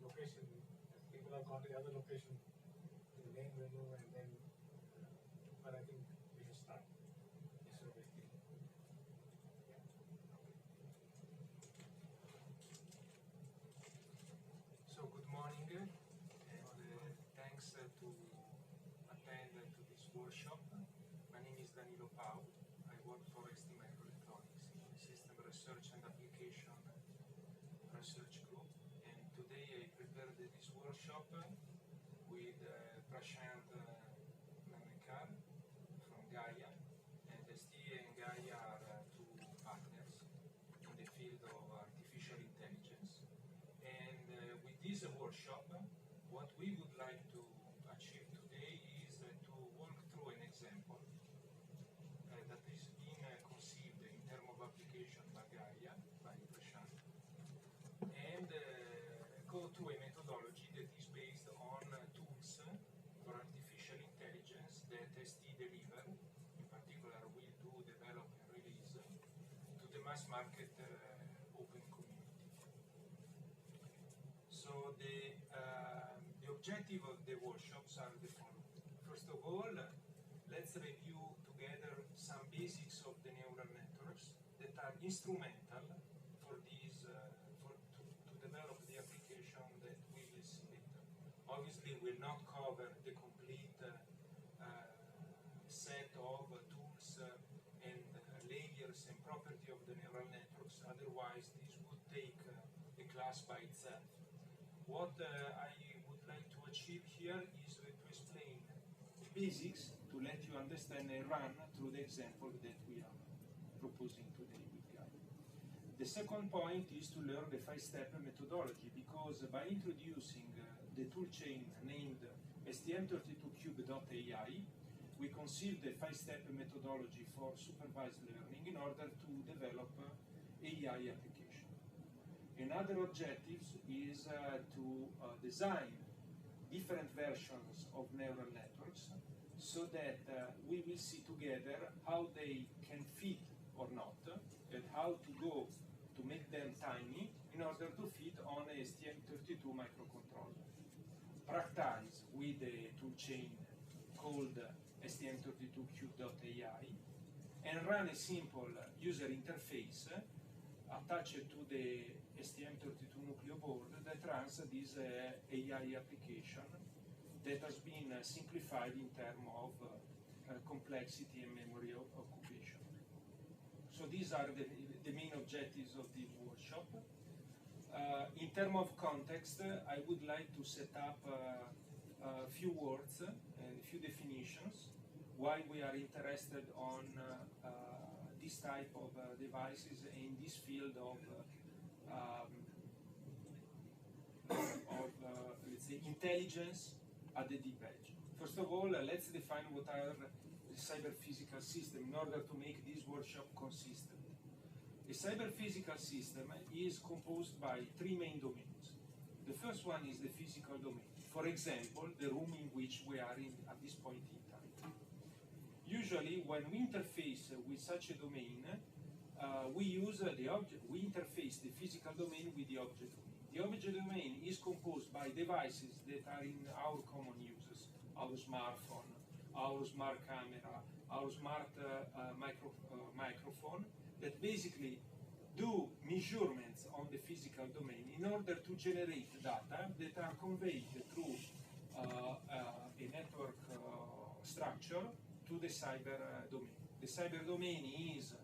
location, people have gone to the other location to the main menu, and then, but I think we should start. So, yeah. So good morning, and thanks to attend to this workshop. My name is Danilo Pau. I work for ST Microelectronics in the System Research and Application Research Group. And today I prepared this workshop with Prashant Nanekar from Gaia. And ST and Gaia are two partners in the field of artificial intelligence. And with this workshop, what we would like to achieve today is to walk through an example that is being conceived in terms of application by Gaia, by Prashant, and go through a methodology that is based on tools for artificial intelligence that ST deliver, in particular will do develop and release to the mass market open community. So the objective of the workshops are the following. First of all, let's review together some basics of the neural networks that are instrumental for these to develop the application that we will see later. Obviously, we'll not cover the complete set of tools and layers and property of the neural networks. Otherwise, this would take a class by itself. What I would like to achieve here is to explain the basics to let you understand and run through the example that we are proposing today with Gaia. The second point is to learn the 5-step methodology, because by introducing the toolchain named STM32Cube.ai, we conceived the 5-step methodology for supervised learning in order to develop AI application. Another objective is to design different versions of neural networks so that we will see together how they can fit or not, and how to go to make them tiny in order to fit on a STM32 microcontroller. Practice with a toolchain called STM32Cube.ai and run a simple user interface attached to the STM32 Nucleo board that runs this AI application that has been simplified in terms of complexity and memory occupation. So these are the main objectives of this workshop. In terms of context, I would like to set up a few words and a few definitions why we are interested on this type of devices in this field of let's say, intelligence at the deep edge. First of all, let's define what are the cyber-physical systems in order to make this workshop consistent. A cyber-physical system is composed by 3 main domains. The first one is the physical domain. For example, the room in which we are in at this point in time. Usually, when we interface with such a domain, we use the object. We interface the physical domain with the object domain. The object domain is composed by devices that are in our common uses: our smartphone, our smart camera, our smart microphone, that basically do measurements on the physical domain in order to generate data that are conveyed through a network structure to the cyber domain. The cyber domain is,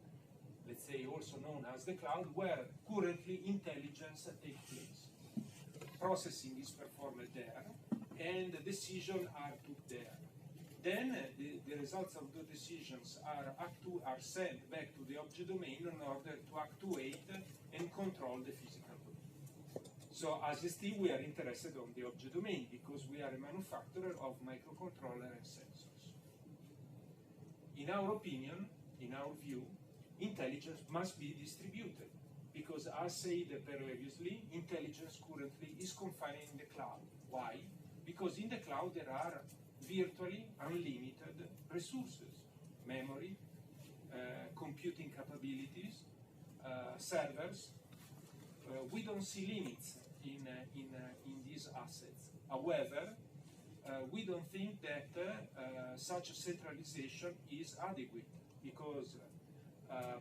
let's say, also known as the cloud, where currently intelligence takes place. Processing is performed there, and decisions are took there. Then the results of the decisions are sent back to the object domain in order to actuate and control the physical domain. So as ST, we are interested on the object domain because we are a manufacturer of microcontrollers and sensors. In our opinion, in our view, intelligence must be distributed, because as said previously, intelligence currently is confined in the cloud. Why? Because in the cloud there are virtually unlimited resources: memory, computing capabilities, servers. We don't see limits in these assets. However, we don't think that such a centralization is adequate, because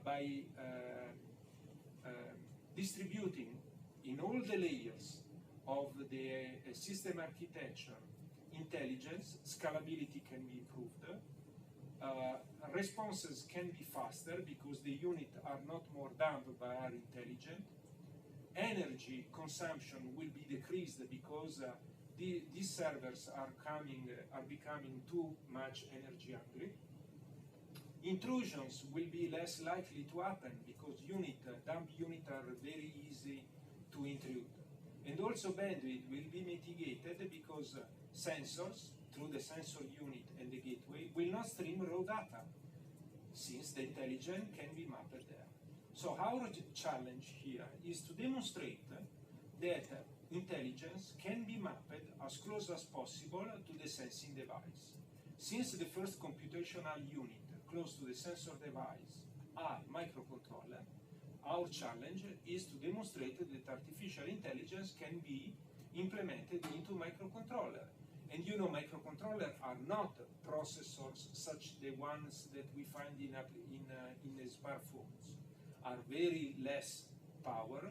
by distributing in all the layers of the system architecture intelligence, scalability can be improved, responses can be faster because the units are not more dumb but are intelligent, energy consumption will be decreased because these servers are becoming too much energy hungry. Intrusions will be less likely to happen because dumb units are very easy to intrude. And also bandwidth will be mitigated because sensors, through the sensor unit and the gateway, will not stream raw data, since the intelligence can be mapped there. So our challenge here is to demonstrate that intelligence can be mapped as close as possible to the sensing device. Since the first computational unit close to the sensor device are microcontroller, our challenge is to demonstrate that artificial intelligence can be implemented into microcontroller. And you know, microcontrollers are not processors such the ones that we find in smartphones, are very less power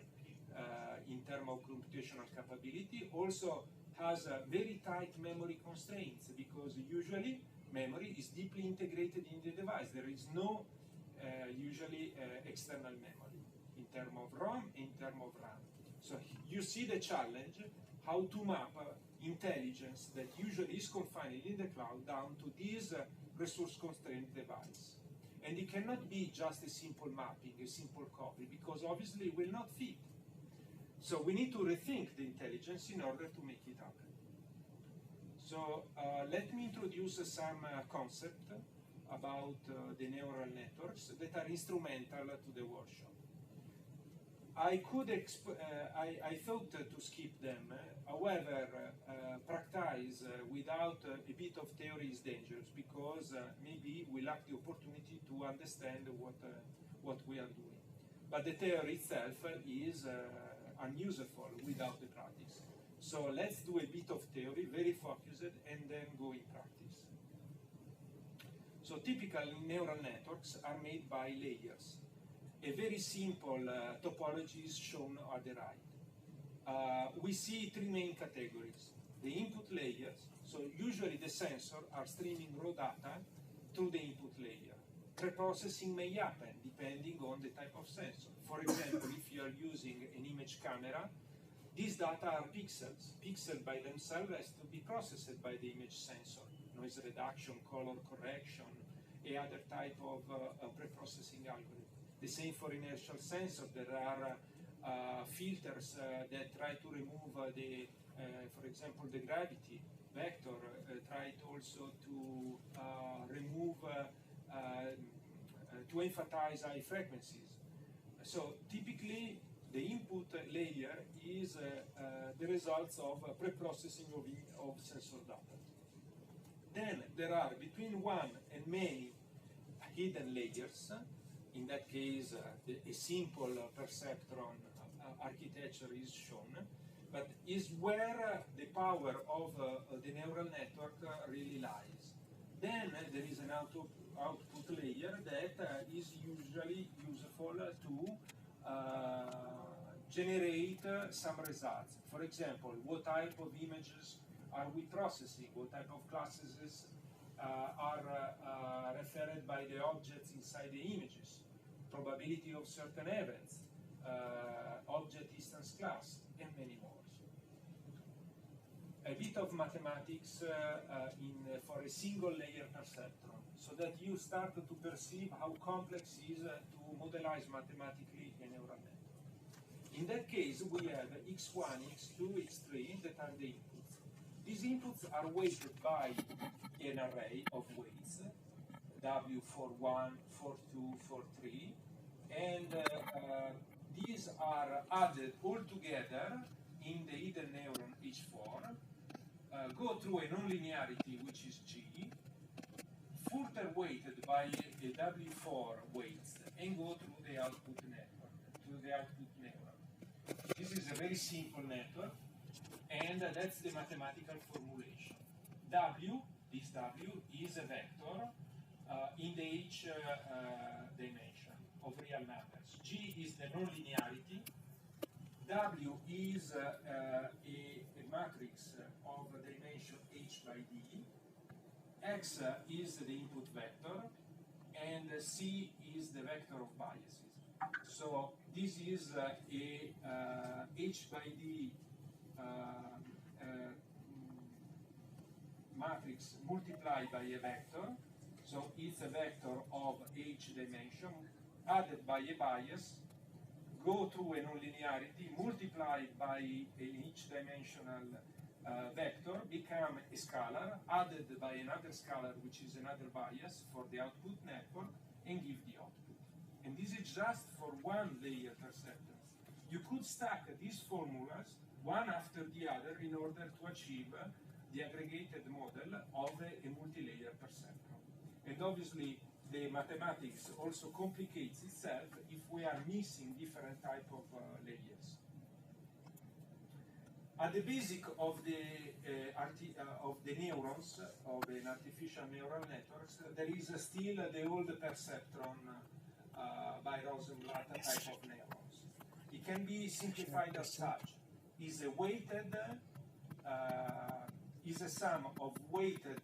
in terms of computational capability, also has a very tight memory constraints, because usually memory is deeply integrated in the device. There is no usually external memory in terms of ROM, in terms of RAM. So you see the challenge, how to map intelligence that usually is confined in the cloud down to this resource-constrained device. And it cannot be just a simple mapping, a simple copy, because obviously it will not fit. So we need to rethink the intelligence in order to make it happen. So let me introduce some concepts about the neural networks that are instrumental to the workshop. I thought to skip them. However, practice without a bit of theory is dangerous, because maybe we lack the opportunity to understand what we are doing. But the theory itself is unuseful without the practice. So let's do a bit of theory, very focused, and then go in practice. So typical neural networks are made by layers. A very simple topology is shown at the right. We see three main categories. The input layers, so usually the sensors are streaming raw data through the input layer. Preprocessing may happen depending on the type of sensor. For example, if you are using an image camera, these data are pixels. Pixels by themselves has to be processed by the image sensor. Noise reduction, color correction, a other type of preprocessing algorithm. The same for inertial sensors. There are filters that try to remove for example, the gravity vector. Try also to remove, to emphasize high frequencies. So typically, the input layer is the results of preprocessing of sensor data. Then there are between one and many hidden layers. In that case, a simple perceptron architecture is shown, but is where the power of the neural network really lies. Then there is an output layer that is usually useful to generate some results. For example, what type of images are we processing? What type of classes are referred by the objects inside the images? Probability of certain events, object distance class, and many more. A bit of mathematics for a single layer perceptron, so that you start to perceive how complex it is to modelize mathematically a neural network. In that case, we have x1, x2, x3 that are the inputs. These inputs are weighted by an array of weights, W41, 42, 43, and these are added all together in the hidden neuron H4, go through a nonlinearity which is G, further weighted by a W4 weights, and go through the output network, to the output neuron. This this is a very simple network, and that's the mathematical formulation. W, this W, is a vector in the H dimension of real numbers. G is the nonlinearity. W is a matrix of dimension H by D. X is the input vector, and C is the vector of biases. So this is a H by D matrix multiplied by a vector. So it's a vector of H dimension added by a bias, go through a nonlinearity, multiplied by an H-dimensional vector, become a scalar, added by another scalar, which is another bias for the output network, and give the output. And this is just for one layer perceptrons. You could stack these formulas one after the other in order to achieve the aggregated model of a multi-layer perceptron. And obviously, the mathematics also complicates itself if we are missing different type of layers. At the basic of the neurons of an artificial neural networks, there is still the old perceptron by Rosenblatt type of neurons. It can be simplified as such: is a weighted, is a sum of weighted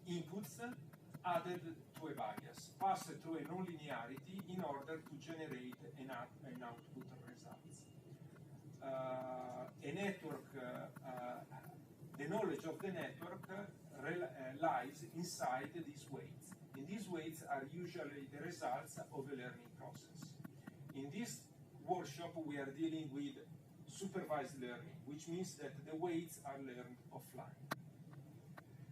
inputs added to a bias, passed through a nonlinearity in order to generate an output results. A network, the knowledge of the network lies inside these weights. And these weights are usually the results of a learning process. In this workshop, we are dealing with supervised learning, which means that the weights are learned offline.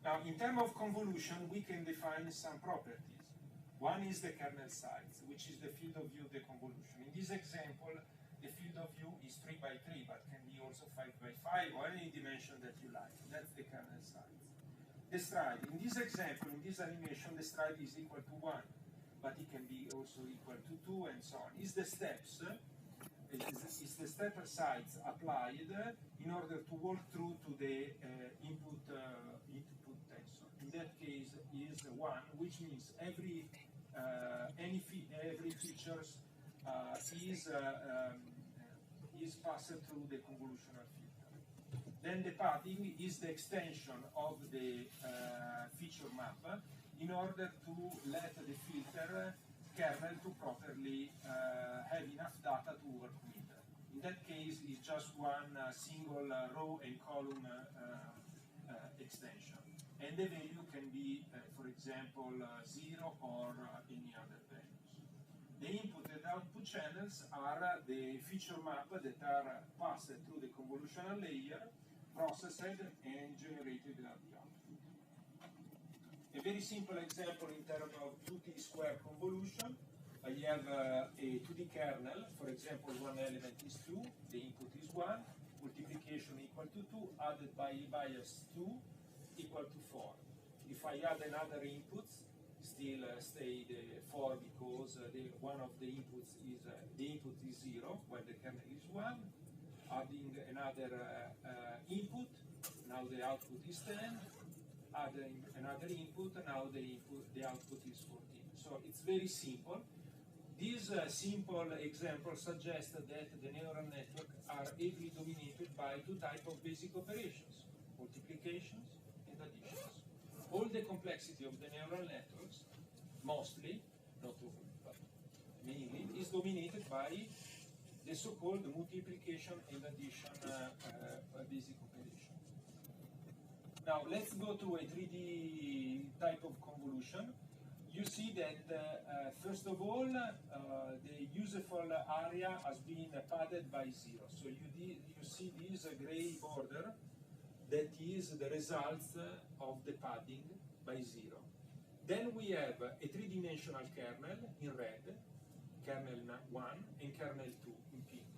Now, in terms of convolution, we can define some properties. One is the kernel size, which is the field of view of the convolution. In this example, the field of view is 3 by 3, but can be also 5 by 5, or any dimension that you like. That's the kernel size. The stride, in this example, in this animation, the stride is equal to 1, but it can be also equal to 2, and so on. Is the steps, is the step size applied in order to walk through to the input tensor. In that case, is 1, which means every features is passed through the convolutional filter. Then the padding is the extension of the feature map in order to let the filter kernel to properly have enough data to work with. In that case, it's just one single row and column extension. And the value can be, for example, 0 or any other values. The input and output channels are the feature map that are passed through the convolutional layer, processed, and generated at the output. A very simple example in terms of 2D square convolution. I have a 2D kernel. For example, one element is 2, the input is 1, multiplication equal to 2, added by bias 2 equal to 4. If I add another input, still stay the 4 because one of the inputs is the input is 0 while the kernel is 1. Adding another input, now the output is 10. Adding another input, now the output is 14. So it's very simple. This simple example suggests that the neural network are ably dominated by two types of basic operations: multiplications and additions. All the complexity of the neural networks, mostly, not all, but mainly, is dominated by the so-called multiplication and addition basic operation. Now let's go to a 3D type of convolution. You see that first of all, the useful area has been padded by 0. So you see this gray border that is the result of the padding by 0. Then we have a three-dimensional kernel in red, kernel 1 and kernel 2 in pink.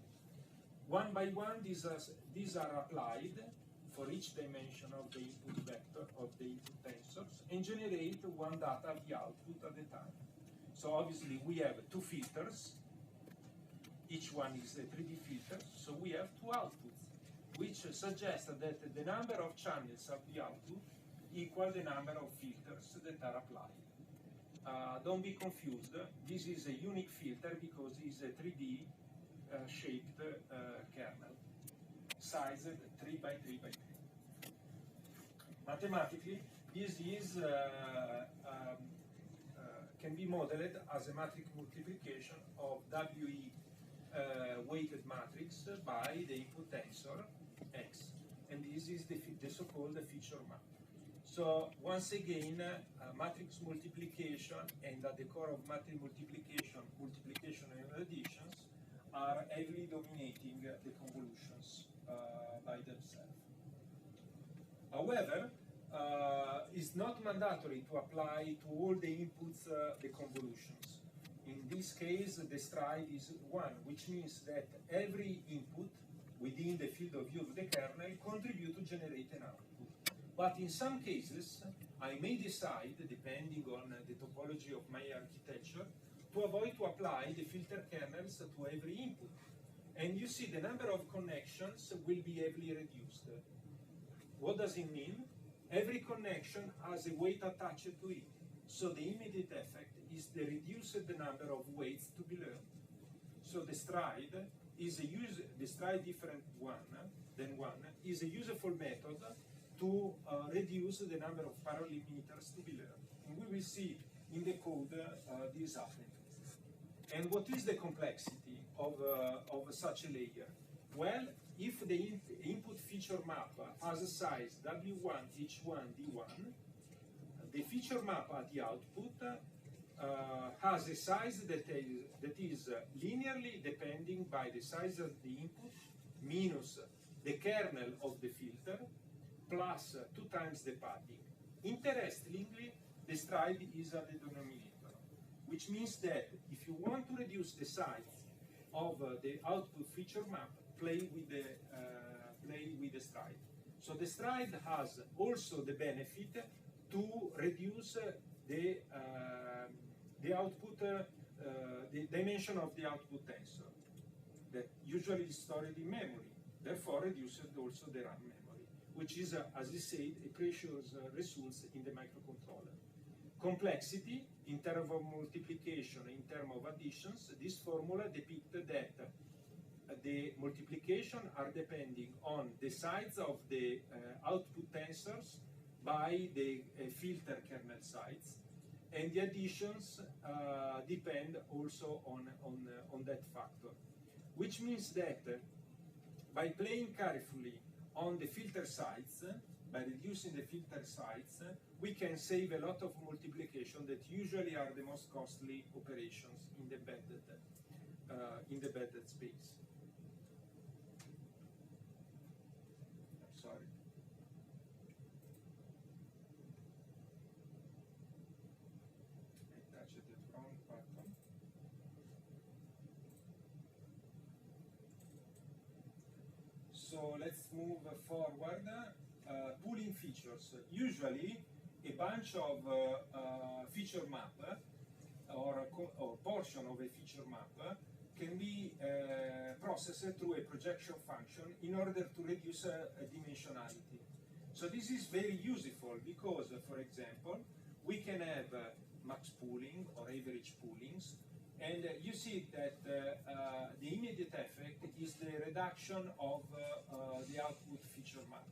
One by one, these are applied for each dimension of the input vector of the input tensors and generate one data at the output at the time. So obviously we have two filters, each one is a 3D filter, so we have two outputs, which suggests that the number of channels of the output equal the number of filters that are applied. Don't be confused, this is a unique filter because it's a 3D shaped kernel, sized 3 by 3 by 3. Mathematically, this is can be modeled as a matrix multiplication of WE weighted matrix by the input tensor X, and this is the so-called feature map. So once again, matrix multiplication, and at the core of matrix multiplication, multiplication and additions are heavily dominating the convolutions by themselves. However, it's not mandatory to apply to all the inputs the convolutions. In this case, the stride is 1, which means that every input within the field of view of the kernel contributes to generate an output. But in some cases, I may decide, depending on the topology of my architecture, to avoid to apply the filter kernels to every input. And you see the number of connections will be heavily reduced. What does it mean? Every connection has a weight attached to it. So the immediate effect is the reduced number of weights to be learned. So the stride is the stride different than one is a useful method to reduce the number of parallelometers to be learned. And we will see in the code this happening. And what is the complexity of such a layer? Well, if the input feature map has a size W1, H1, D1, the feature map at the output has a size that is linearly depending by the size of the input minus the kernel of the filter plus 2 times the padding. Interestingly, the stride is at the denominator, which means that if you want to reduce the size of the output feature map, play with the stride. So the stride has also the benefit to reduce the output, the dimension of the output tensor that usually is stored in memory. Therefore, reduces also the RAM memory, which is, as I said, a precious resource in the microcontroller. Complexity in terms of multiplication, in terms of additions, this formula depicts that the multiplication are depending on the size of the output tensors by the filter kernel size, and the additions depend also on that factor, which means that by playing carefully on the filter size, by reducing the filter size, we can save a lot of multiplication that usually are the most costly operations in the embedded space. I'm sorry. I touched the wrong button. So let's move forward. Pooling features. Usually, a bunch of feature map or portion of a feature map can be processed through a projection function in order to reduce dimensionality. So this is very useful because, for example, we can have max pooling or average poolings, and you see that the immediate effect is the reduction of the output feature map.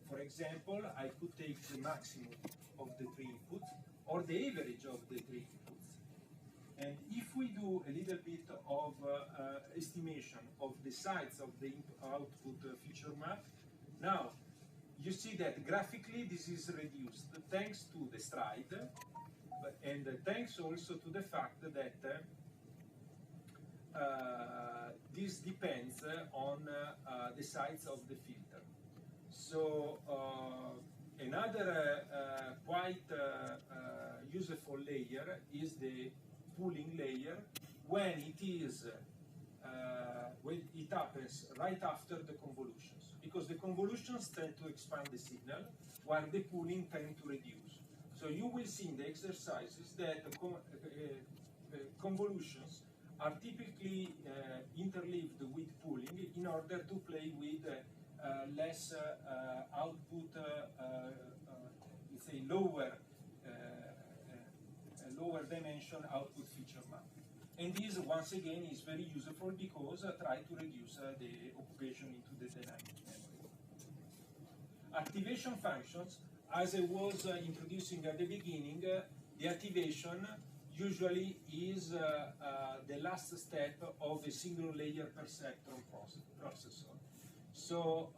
For example, I could take the maximum of the 3 inputs or the average of the 3 inputs. And if we do a little bit of estimation of the size of the output feature map, now you see that graphically this is reduced thanks to the stride, and thanks also to the fact that this depends on the size of the filter. So another quite useful layer is the pooling layer when it happens right after the convolutions, because the convolutions tend to expand the signal while the pooling tend to reduce. So you will see in the exercises that convolutions are typically interleaved with pooling in order to play with less output, let's say lower dimension output feature map. And this, once again, is very useful because try to reduce the occupation into the dynamic memory. Activation functions, as I was introducing at the beginning, the activation usually is the last step of a single layer perceptron processor. So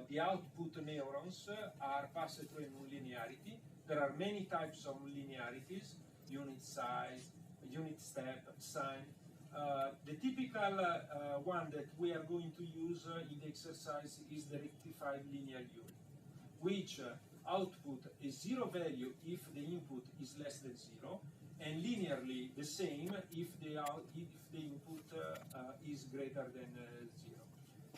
the output neurons are passed through a nonlinearity. There are many types of nonlinearities: unit size, unit step, sign. The typical one that we are going to use in the exercise is the rectified linear unit, which output a zero value if the input is less than zero, and linearly the same if the input is greater than zero.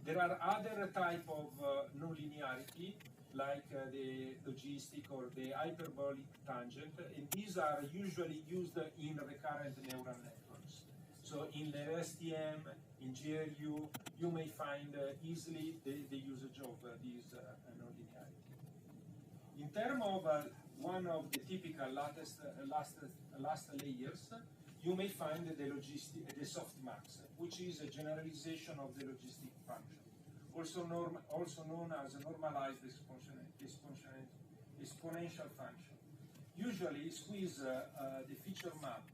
There are other type of nonlinearity, like the logistic or the hyperbolic tangent, and these are usually used in recurrent neural networks. So in the STM, in GRU, you may find easily the usage of these nonlinearity. In terms of one of the typical last layers, you may find the softmax, which is a generalization of the logistic function, also known as a normalized exponential function. Usually squeeze the feature map,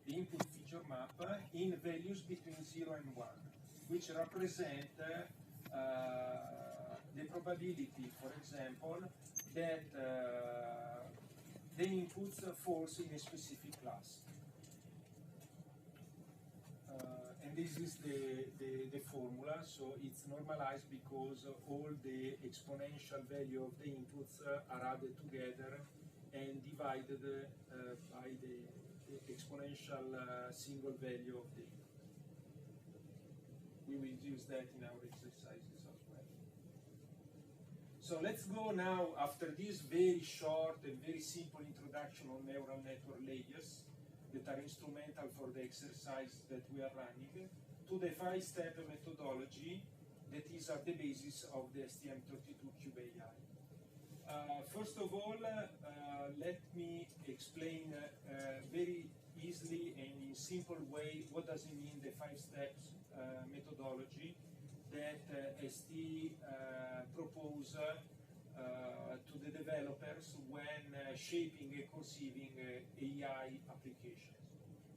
the input feature map, in values between 0 and 1, which represent the probability, for example, that the inputs falls in a specific class. And this is the formula, so it's normalized because all the exponential value of the inputs are added together and divided by the exponential single value of the input. We will use that in our exercises as well. So let's go now, after this very short and very simple introduction on neural network layers that are instrumental for the exercise that we are running, to the 5-step methodology that is at the basis of the STM32Cube AI. First of all, let me explain very easily and in simple way what does it mean, the 5 steps methodology that ST propose to the developers when shaping and conceiving AI applications.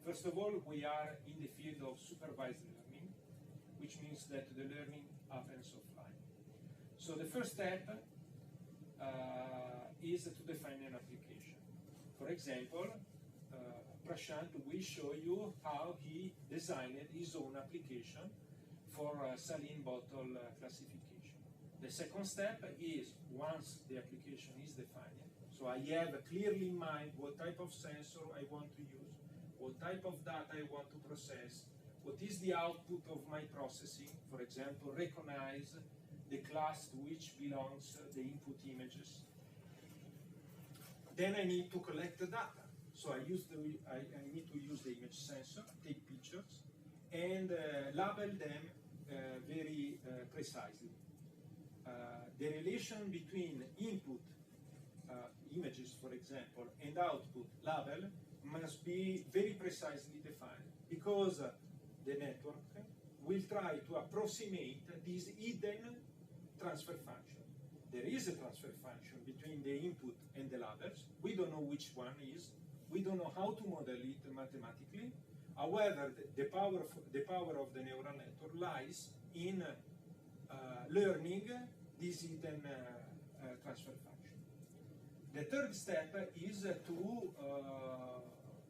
First of all, we are in the field of supervised learning, which means that the learning happens offline. So the first step is to define an application. For example, Prashant will show you how he designed his own application for saline bottle classification. The second step is, once the application is defined, so I have clearly in mind what type of sensor I want to use, what type of data I want to process, what is the output of my processing, for example, recognize the class to which belongs the input images. Then I need to collect the data. So I need to use the image sensor, take pictures, and label them very precisely. The relation between input images, for example, and output label must be very precisely defined, because the network will try to approximate this hidden transfer function. There is a transfer function between the input and the labels. We don't know which one is. We don't know how to model it mathematically. However, the power of the neural network lies in learning this hidden transfer function. The third step is to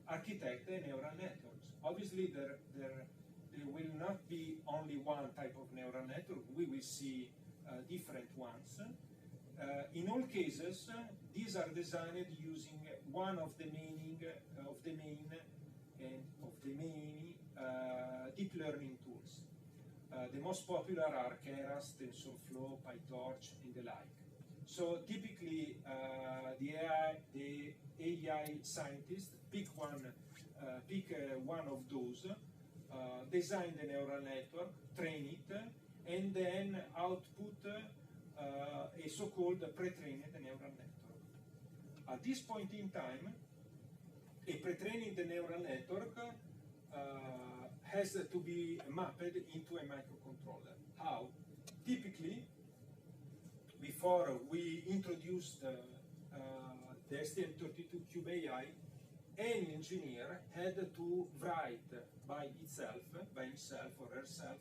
architect the neural networks. Obviously, there will not be only one type of neural network. We will see different ones. In all cases, these are designed using one of the main deep learning tools. The most popular are Keras, TensorFlow, PyTorch, and the like. So typically, the AI scientists pick one of those design the neural network, train it, and then output a so-called pre-trained neural network. At this point in time, a pre-trained neural network has to be mapped into a microcontroller. How? Typically, before we introduced the STM32Cube AI, any engineer had to write by himself or herself,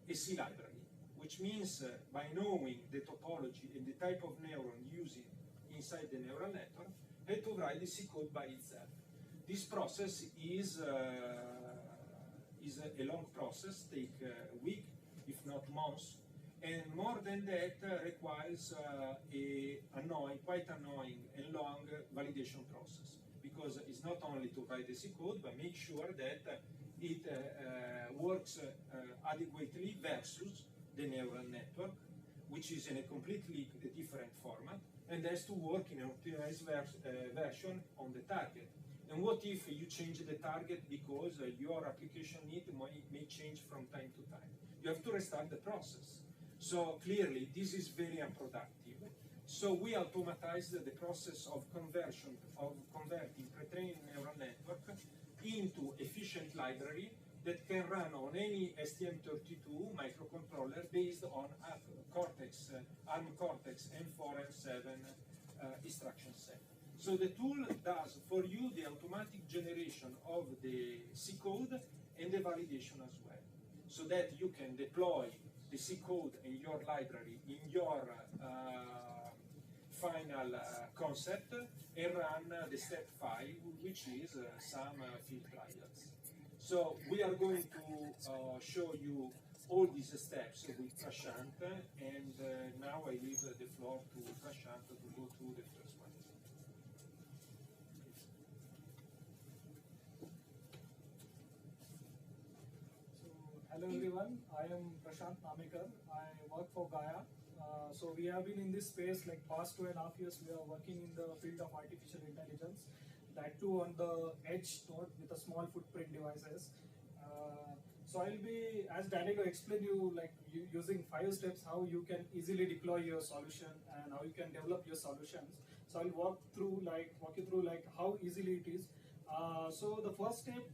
a C library, which means by knowing the topology and the type of neuron used inside the neural network, had to write the C code by itself. This process is a long process, take a week, if not months, and more than that requires quite annoying and long validation process, because it's not only to write the C code, but make sure that it works adequately versus the neural network, which is in a completely different format, and has to work in an optimized version on the target. And what if you change the target because your application need may change from time to time? You have to restart the process. So clearly, this is very unproductive. So we automatized the process of converting pre-trained neural network into efficient library that can run on any STM32 microcontroller based on ARM Cortex M4 M7 instruction set. So the tool does for you the automatic generation of the C code and the validation as well, so that you can deploy the C code in your library, in your final concept, and run the step 5, which is some field trials. So we are going to show you all these steps with Prashant, and now I leave the floor to Prashant to go through the first one. Hello everyone, I am Prashant Namekar. I work for Gaia. So we have been in this space like past 2.5 years. We are working in the field of artificial intelligence, that too on the edge node with a small footprint devices. So I'll be, as Danilo explained you, like using 5 steps how you can easily deploy your solution and how you can develop your solutions. So I'll walk you through like how easily it is. So the first step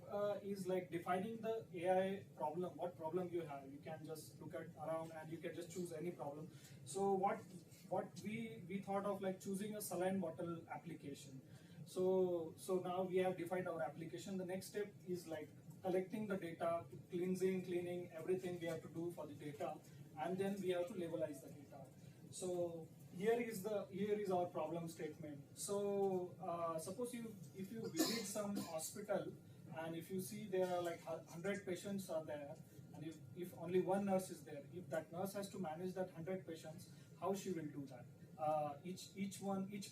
is like defining the AI problem, what problem you have. You can just look at around and you can just choose any problem. So what we thought of like choosing a saline bottle application. So now we have defined our application. The next step is like collecting the data, cleaning everything we have to do for the data, and then we have to labelize the data. So here is our problem statement. So suppose if you visit some hospital and if you see there are like 100 patients are there, and if only one nurse is there, if that nurse has to manage that 100 patients, how she will do that? Each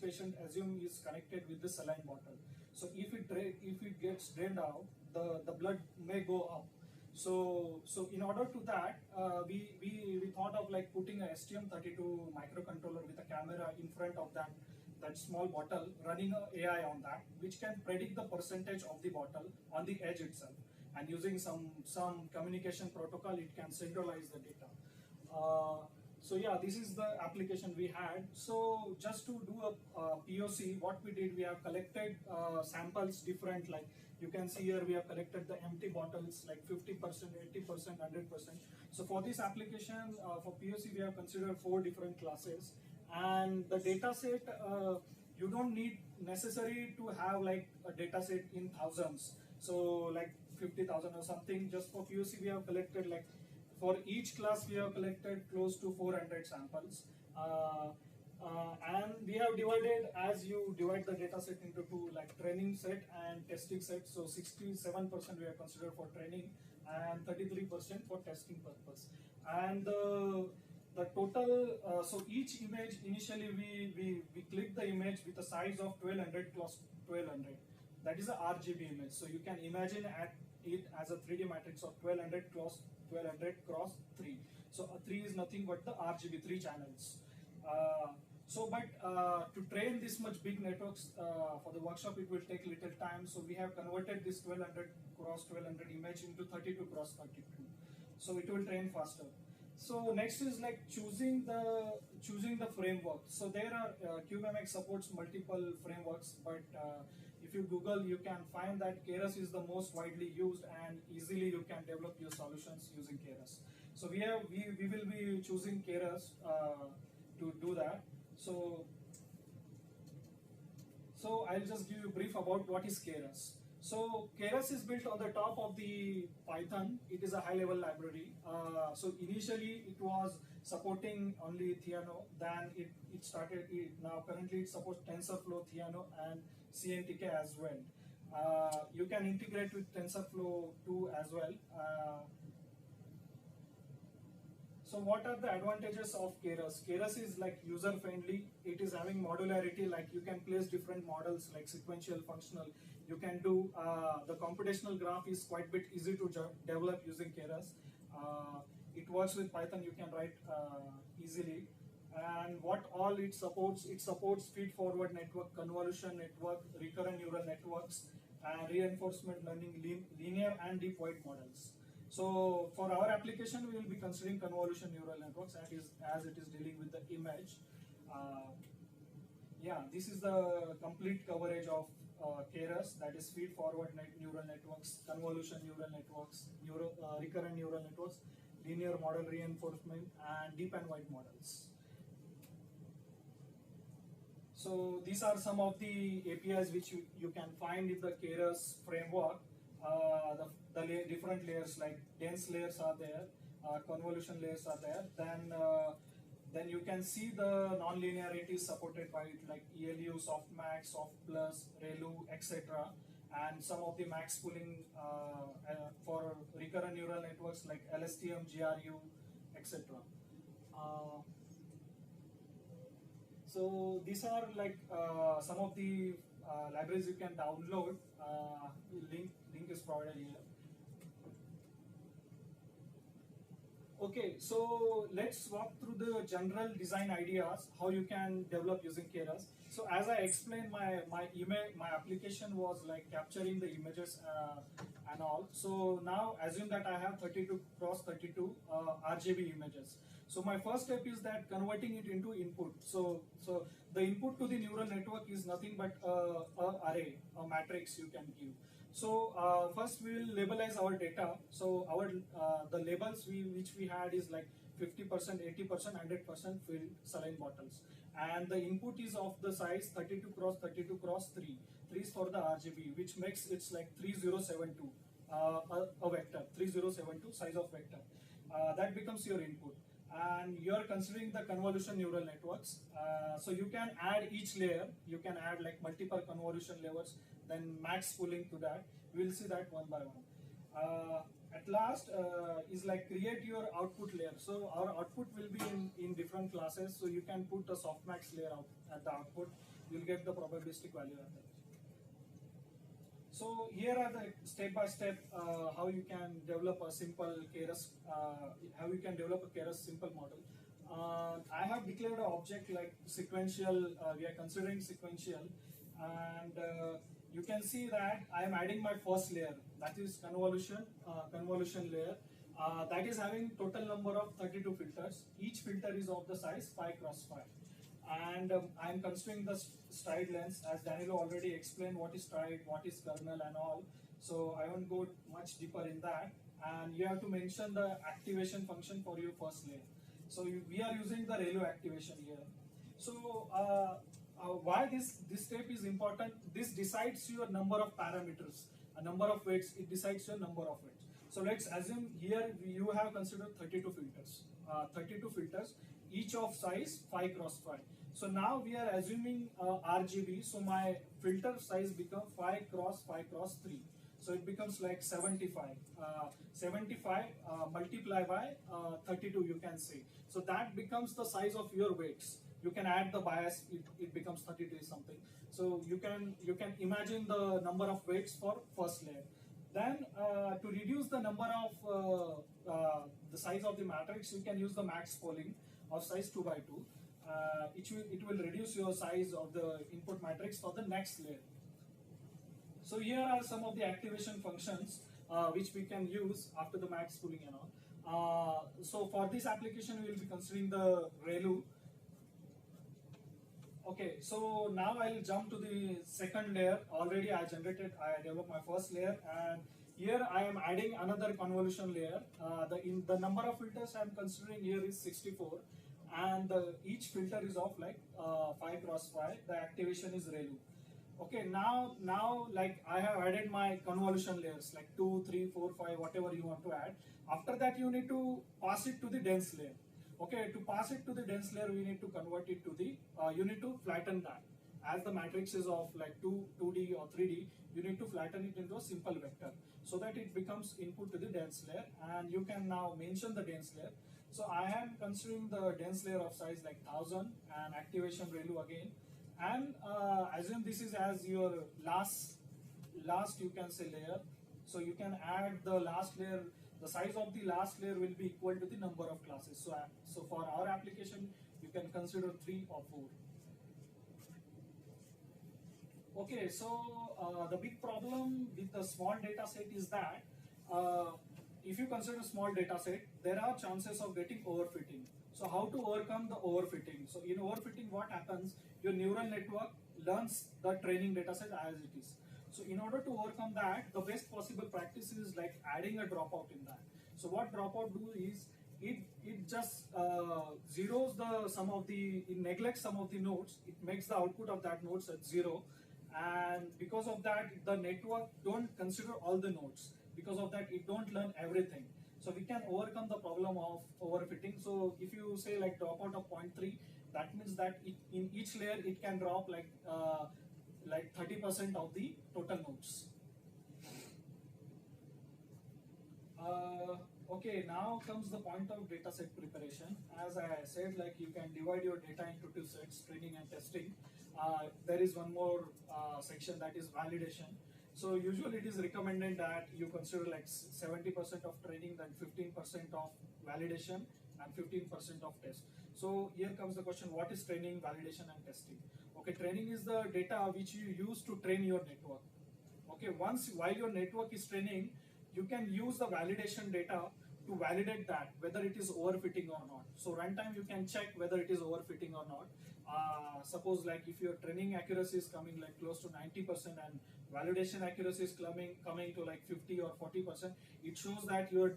patient assume is connected with the saline bottle. So if it gets drained out, the blood may go up. So in order to that, we thought of like putting a STM32 microcontroller with a camera in front of that small bottle, running an AI on that, which can predict the percentage of the bottle on the edge itself. And using some communication protocol, it can synchronize the data. So yeah, this is the application we had. So just to do a POC, what we did, we have collected samples different, like you can see here we have collected the empty bottles like 50%, 80%, 100%. So for this application, for POC, we have considered 4 different classes. And the data set, you don't need necessary to have like a data set in thousands. So like 50,000 or something. Just for POC, we have collected like, for each class we have collected close to 400 samples. And we have divided, as you divide the data set into 2, like training set and testing set. So 67% we have considered for training and 33% for testing purpose. And the total, so each image, initially we click the image with a size of 1200 cross 1200. That is a RGB image. So you can imagine it as a 3D matrix of 1200 cross 3. So a 3 is nothing but the RGB, 3 channels. So, but to train this much big networks for the workshop, it will take little time. So we have converted this 1200 cross 1200 image into 32 cross 32. So it will train faster. So next is like choosing the framework. So there are CubeMX supports multiple frameworks, but if you Google, you can find that Keras is the most widely used, and easily you can develop your solutions using Keras. So we will be choosing Keras to do that. So I'll just give you a brief about what is Keras. So Keras is built on the top of the Python. It is a high-level library. So initially it was supporting only Theano. Then it started. Now currently it supports TensorFlow, Theano, and CNTK as well. You can integrate with TensorFlow 2 as well. So what are the advantages of Keras? Keras is like user friendly. It is having modularity, like you can place different models like sequential, functional. You can do the computational graph is quite bit easy to develop using Keras. It works with Python. You can write easily. And what all it supports feed-forward network, convolution network, recurrent neural networks, and reinforcement learning, linear and deep white models. So for our application, we will be considering convolution neural networks as it is dealing with the image. Yeah, this is the complete coverage of Keras, that is feed-forward neural networks, convolution neural networks, recurrent neural networks, linear model reinforcement, and deep and wide models. So these are some of the APIs which you can find in the Keras framework. The different layers like dense layers are there, convolution layers are there. Then you can see the non-linearities supported by it, like ELU, softmax, softplus, ReLU, etc. And some of the max pooling for recurrent neural networks like LSTM, GRU, etc. So these are like some of the libraries you can download. Link is provided here. Okay, so let's walk through the general design ideas, how you can develop using Keras. So as I explained, my application was like capturing the images and all. So now assume that I have 32 cross 32 RGB images. So my first step is that converting it into input. So the input to the neural network is nothing but a array, a matrix you can give. So first we will labelize our data. So our the labels which we had is like 50%, 80%, 100% filled saline bottles, and the input is of the size 32 cross 32 cross 3. 3 is for the RGB, which makes it's like 3072 a vector, 3072 size of vector. That becomes your input, and you are considering the convolution neural networks. So you can add each layer. You can add like multiple convolution layers, then max pooling to that. We will see that one by one. At last is like create your output layer. So our output will be in different classes. So you can put a softmax layer out at the output. You'll get the probabilistic value at that. So here are the step-by-step how you can develop a simple Keras, how you can develop a Keras simple model. I have declared an object like sequential. We are considering sequential, and you can see that I am adding my first layer, that is convolution layer. That is having total number of 32 filters. Each filter is of the size 5 cross 5. And I am considering the stride length, as Danilo already explained what is stride, what is kernel and all. So I won't go much deeper in that. And you have to mention the activation function for your first layer. So we are using the ReLU activation here. So why this step is important? This decides your number of parameters, a number of weights. It decides your number of weights. So let's assume here you have considered 32 filters. 32 filters, each of size 5 cross 5. So now we are assuming RGB. So my filter size becomes 5 cross 5 cross 3. So it becomes like 75. 75 multiplied by 32, you can say. So that becomes the size of your weights. You can add the bias. It becomes 32 something. So you can imagine the number of weights for first layer. Then to reduce the number of the size of the matrix, you can use the max pooling of size 2 by 2. it will reduce your size of the input matrix for the next layer. So here are some of the activation functions which we can use after the max pooling and all. So for this application we will be considering the ReLU. Okay, so now I'll jump to the second layer. Already I developed my first layer, and here I am adding another convolution layer. The number of filters I am considering here is 64, and each filter is of like 5 cross 5. The activation is ReLU. Okay, now like I have added my convolution layers like 2, 3, 4, 5, whatever you want to add. After that you need to pass it to the dense layer. Okay, to pass it to the dense layer, we need to convert it to the, you need to flatten that. As the matrix is of like 2D or 3D, you need to flatten it into a simple vector so that it becomes input to the dense layer, and you can now mention the dense layer. So I am considering the dense layer of size like 1000 and activation ReLU again, and assume this is as your last you can say layer. So you can add the last layer. The size of the last layer will be equal to the number of classes. So for our application, you can consider 3 or 4. Okay, so the big problem with the small data set is that if you consider small data set, there are chances of getting overfitting. So how to overcome the overfitting? So in overfitting, what happens? Your neural network learns the training data set as it is. So in order to overcome that, the best possible practice is like adding a dropout in that. So what dropout do is it just zeros it neglects some of the nodes. It makes the output of that nodes at 0, and because of that, the network don't consider all the nodes. Because of that, it don't learn everything. So we can overcome the problem of overfitting. So if you say like dropout of 0.3, that means that in each layer it can drop like 30% of the total nodes. Okay, now comes the point of dataset preparation. As I said, like you can divide your data into 2 sets, training and testing. There is one more section, that is validation. So usually it is recommended that you consider like 70% of training, then 15% of validation, and 15% of test. So here comes the question: what is training, validation, and testing? Okay, training is the data which you use to train your network. Okay, while your network is training, you can use the validation data to validate that whether it is overfitting or not. So runtime you can check whether it is overfitting or not. Suppose like if your training accuracy is coming like close to 90% and validation accuracy is coming to like 50 or 40%, it shows that your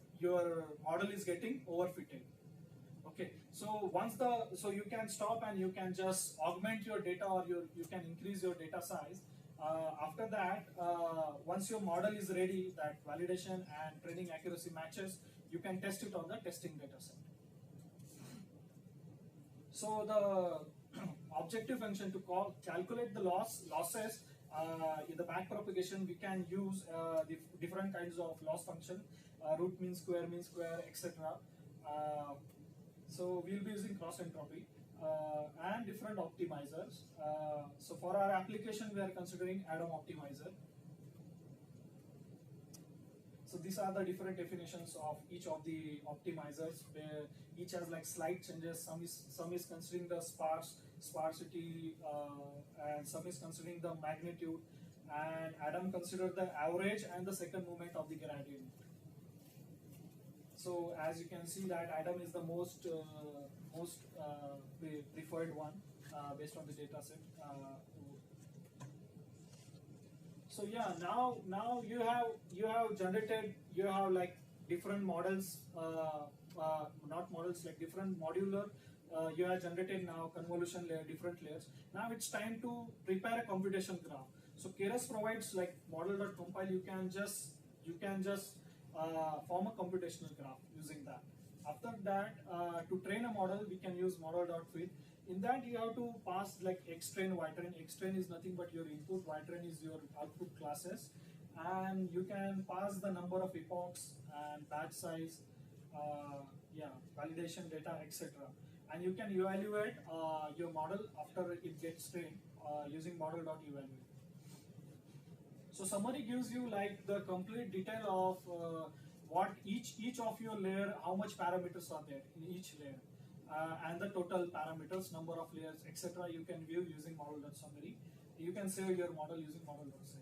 model is getting overfitted. Okay, so so you can stop and you can just augment your data, or you can increase your data size. After that, once your model is ready, that validation and training accuracy matches, you can test it on the testing data set. So the objective function to calculate the losses in the backpropagation, we can use the different kinds of loss function, root mean square, etc. So we'll be using cross entropy and different optimizers. So for our application, we are considering Adam optimizer. So these are the different definitions of each of the optimizers, where each has like slight changes. Some is considering the sparsity, and some is considering the magnitude, and Adam considered the average and the second moment of the gradient. So as you can see that Adam is the most preferred one based on the data set. So yeah, now you have generated, you have like different models, not models, like different modular. You have generated now convolution layer, different layers. Now it's time to prepare a computation graph. So Keras provides like model.compile. You can just form a computational graph using that. After that, to train a model, we can use model.fit. In that, you have to pass like xtrain, ytrain. Xtrain is nothing but your input, ytrain is your output classes, and you can pass the number of epochs and batch size, validation data, etc. And you can evaluate your model after it gets trained using model.evaluate. So summary gives you like the complete detail of what each of your layer, how much parameters are there in each layer. and the total parameters, number of layers, etc. You can view using model.summary. You can save your model using model.save.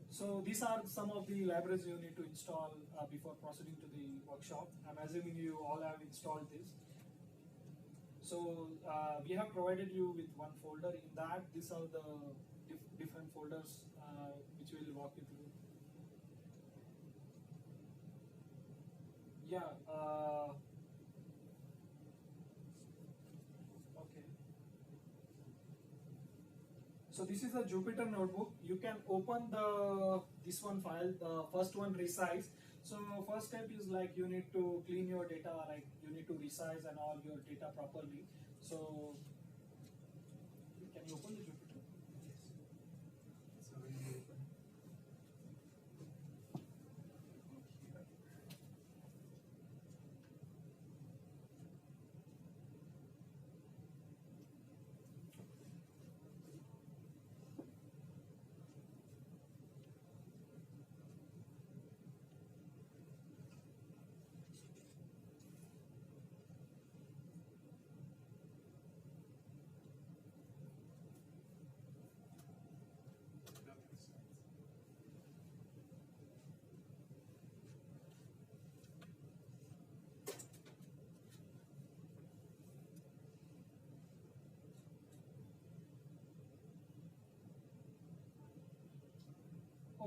So these are some of the libraries you need to install before proceeding to the workshop. I'm assuming you all have installed this. So we have provided you with one folder. In that, these are the different folders which we will walk you through. Yeah. Okay. So this is a Jupyter notebook. You can open this one file, the first one, resize. So first step is like you need to clean your data, like you need to resize and all your data properly. So can you open the Jupyter? Yes. So when you open.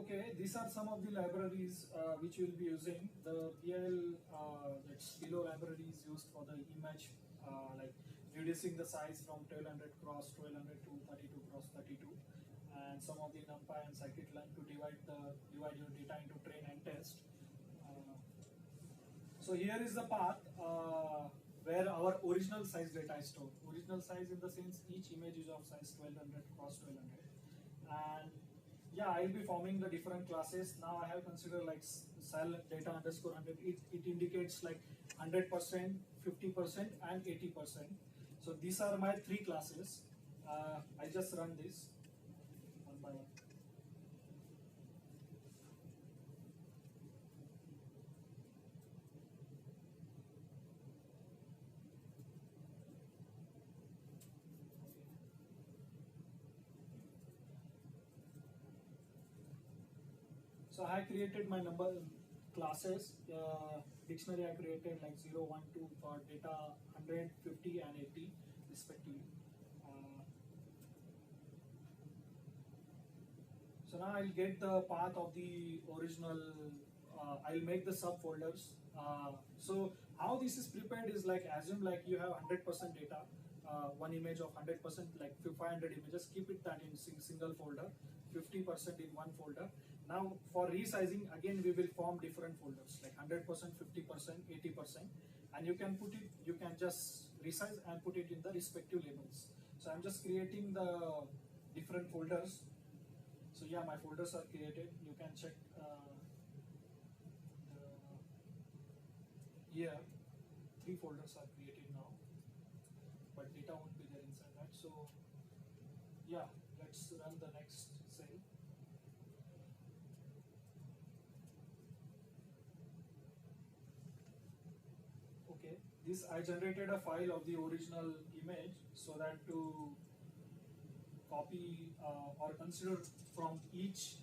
Okay, these are some of the libraries which we'll be using. The PL, that's below library is used for the image, like reducing the size from 1200 cross 1200 to 32 cross 32, and some of the NumPy and scikit-learn to divide your data into train and test. So here is the path where our original size data is stored. Original size in the sense each image is of size 1200 cross 1200, and yeah, I'll be forming the different classes. Now I have considered like cell data underscore 100. It indicates like 100%, 50%, and 80%. So these are my three classes. I just run this one by one. So I created my number classes. Dictionary I created like 0, 1, 2 for data 100, 50, and 80 respectively. So now I'll get the path of the original. I'll make the subfolders. So how this is prepared is like assume like you have 100% data, one image of 100%, like 500 images. Keep it that in single folder, 50% in one folder. Now for resizing, again we will form different folders like 100%, 50%, 80%, and you can put it. You can just resize and put it in the respective labels. So I'm just creating the different folders. So yeah, my folders are created. You can check here. 3 folders are created now, but data won't be there inside that. So yeah, let's run the next cell. Okay, this I generated a file of the original image so that to copy or consider from each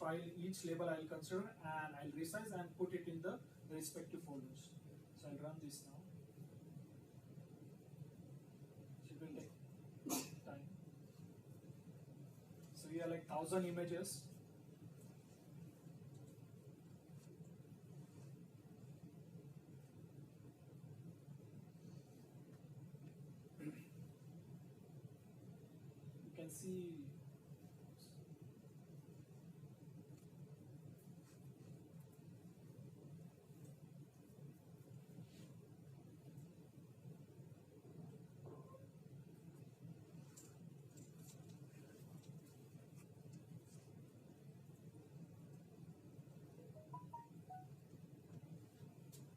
file, each label I'll consider, and I'll resize and put it in the respective folders. So I'll run this now. It will take time. So we are like 1000 images. You can see.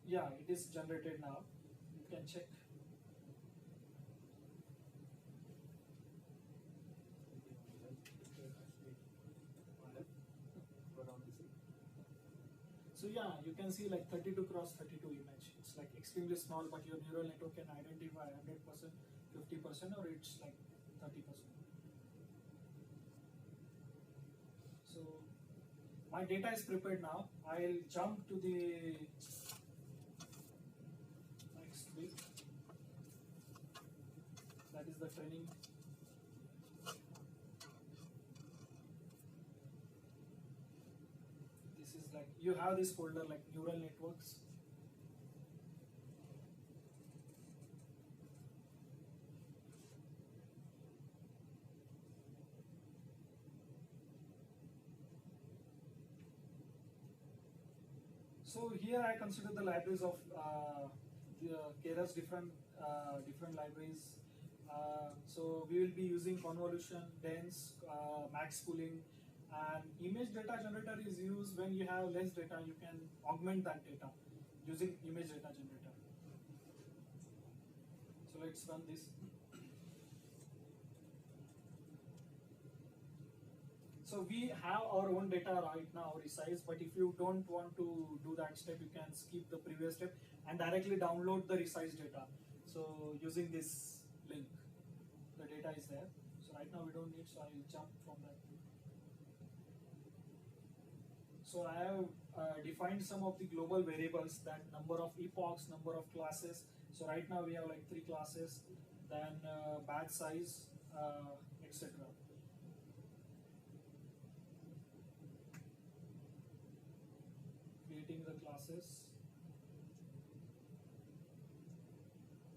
Yeah, it is generated now. You can check. So yeah, you can see like 32 cross 32 image. It's like extremely small, but your neural network can identify 100%, 50%, or it's like 30%. So my data is prepared now. I'll jump to the next bit. That is the training. This is like, you have this folder like neural networks. So here I consider the libraries of the Keras different libraries. So we will be using convolution, dense, max pooling, and image data generator is used when you have less data. You can augment that data using image data generator. So let's run this. So we have our own data right now resized, but if you don't want to do that step, you can skip the previous step and directly download the resized data. So using this link, the data is there. So right now we don't need, so I will jump from that. So I have defined some of the global variables, that number of epochs, number of classes. So right now we have like 3 classes, then batch size, etc. Creating the classes,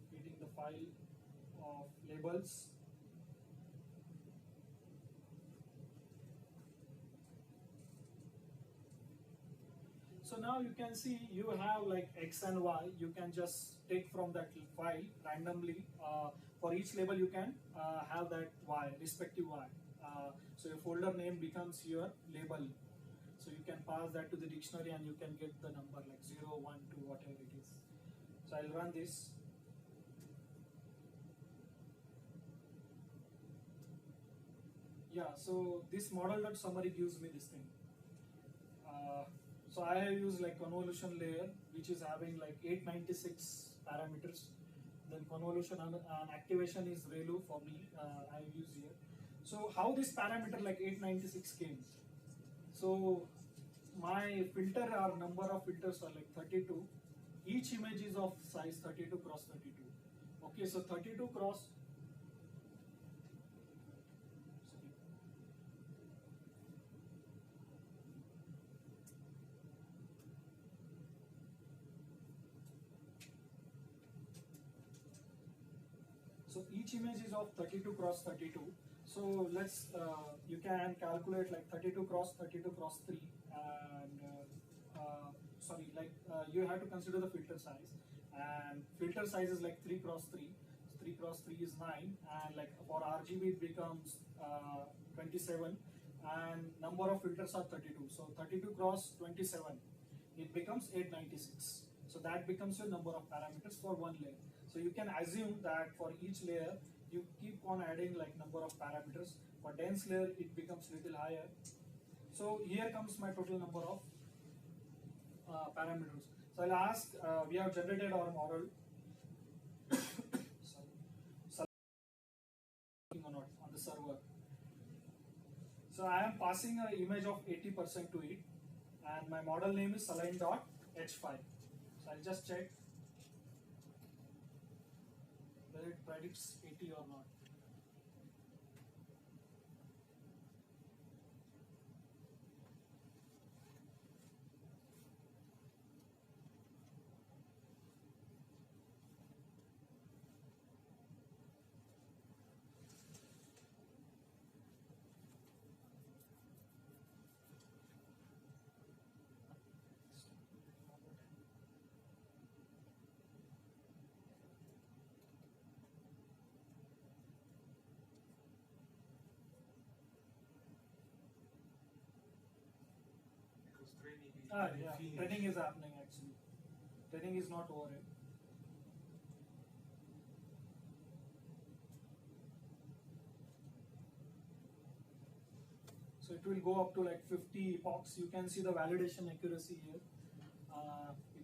creating the file of labels. So now you can see you have like X and Y. You can just take from that file randomly. For each label you can have that Y, respective Y. So your folder name becomes your label. So you can pass that to the dictionary and you can get the number like 0, 1, 2, whatever it is. So I'll run this. Yeah, so this model.summary gives me this thing. So I have used like convolution layer, which is having like 896 parameters. Then convolution and activation is ReLU for me. I use here. So how this parameter like 896 came? So my filter or number of filters are like 32. Each image is of size 32 cross 32. Okay, so 32 cross. So each image is of 32 cross 32. So let's, you can calculate like 32 cross 3, and sorry, like you have to consider the filter size, and filter size is like 3 cross 3. So 3 cross 3 is 9, and like for RGB it becomes 27, and number of filters are 32. So 32 cross 27, it becomes 896. So that becomes your number of parameters for one layer. So you can assume that for each layer, you keep on adding like number of parameters. For dense layer, it becomes little higher. So here comes my total number of parameters. So I'll ask, we have generated our model. Or not on the server. So I am passing an image of 80% to it, and my model name is saline.h5. So I'll just check whether it predicts 80 or not. Yeah, training is happening actually. Training is not over yet. So it will go up to like 50 epochs. You can see the validation accuracy here.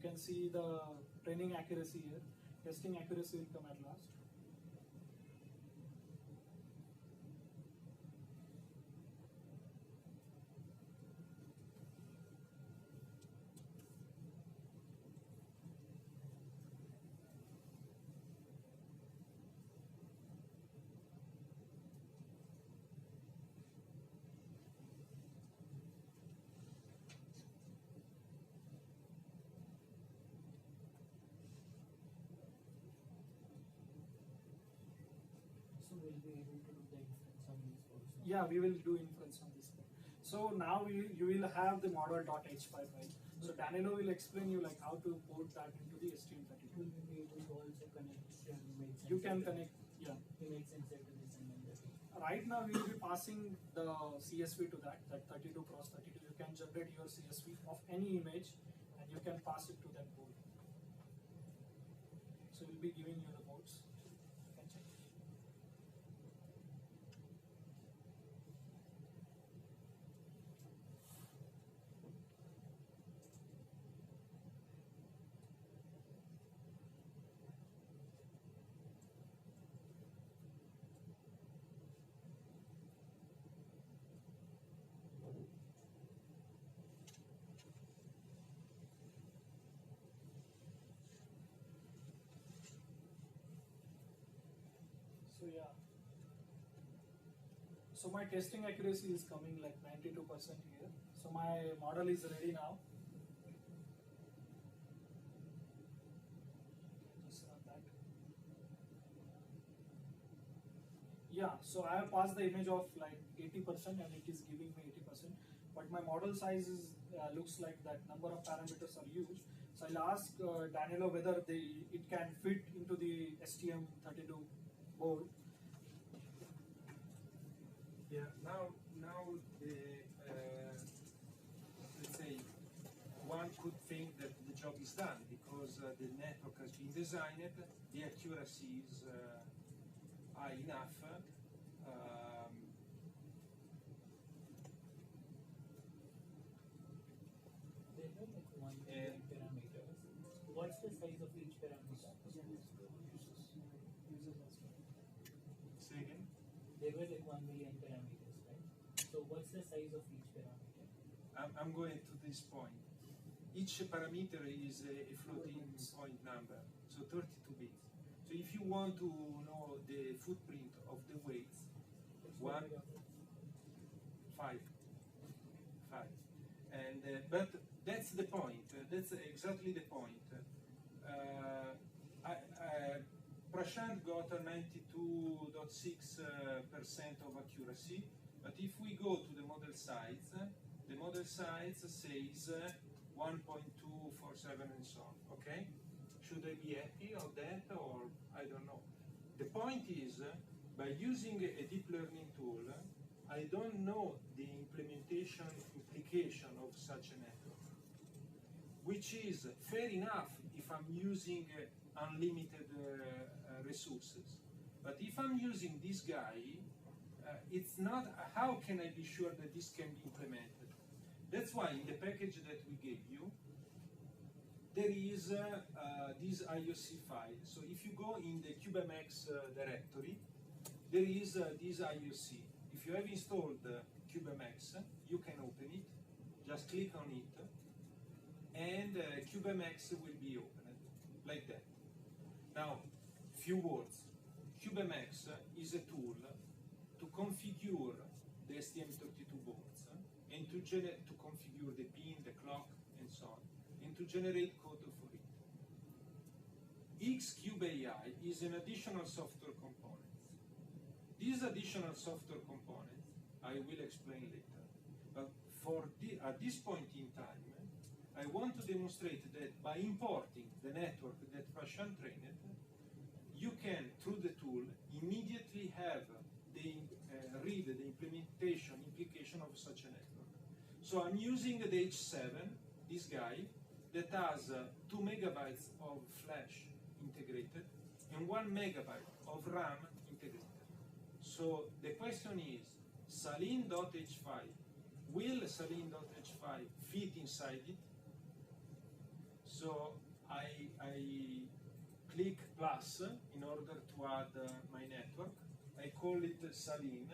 you can see the training accuracy here. Testing accuracy will come at last. So we'll be able to do the inference on these also. Yeah, we will do inference on this one. So now you will have the model.h5 file. So Danilo will explain you like how to port that into the STM32. Will we be able to also connect your image You can sensor connect, yeah. image sensor to this and then the Right now we will be passing the CSV to that 32 cross 32. You can generate your CSV of any image and you can pass it to that board. So we'll be giving you the boards. You can check. So yeah. So my testing accuracy is coming like 92% here. So my model is ready now. Just run that. Yeah, so I have passed the image of like 80% and it is giving me 80%. But my model size is looks like that number of parameters are huge. So I'll ask Danilo whether it can fit into the STM32 board. Yeah, now the let's say one could think that the job is done because the network has been designed, the accuracy is high enough. There are like 1 million parameters. What's the size of each parameter? Say again? There were like 1 million parameters, right? So what's the size of each parameter? I'm going to this point. Each parameter is a floating point number, so 32 bits. So if you want to know the footprint of the weights, one, five, and but that's the point. That's exactly the point. Prashant got a 92.6% of accuracy, but if we go to the model size says 1.247 and so on. Okay, should I be happy of that or I don't know? The point is, by using a deep learning tool, I don't know the implication of such a network, which is fair enough if I'm using unlimited resources. But if I'm using this guy, it's not, how can I be sure that this can be implemented? That's why in the package that we gave you, there is this IOC file. So if you go in the CubeMX directory, there is this IOC. If you have installed CubeMX, you can open it. Just click on it, and CubeMX will be opened like that. Now, few words. CubeMX is a tool to configure the STM32 boards and to configure the pin, the clock, and so on, and to generate code for it. Xcube AI is an additional software component. These additional software components I will explain later. But at this point in time, I want to demonstrate that by importing the network that Prashant trained, you can, through the tool, immediately have read the implication of such a network. So I'm using the H7, this guy, that has 2 megabytes of flash integrated and 1 megabyte of RAM integrated. So the question is, Saline.h5, will Saline.h5 fit inside it? So I click plus in order to add my network. I call it Saline.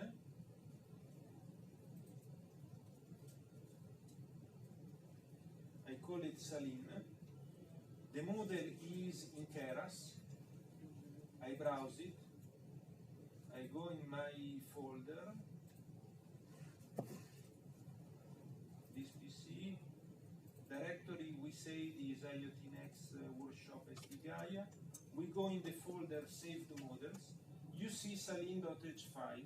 I call it Saline. The model is in Keras. I browse it. I go in my folder. This PC. Directory we say is IoTNext workshop ST Gaia. We go in the folder saved models. You see Saline.h5,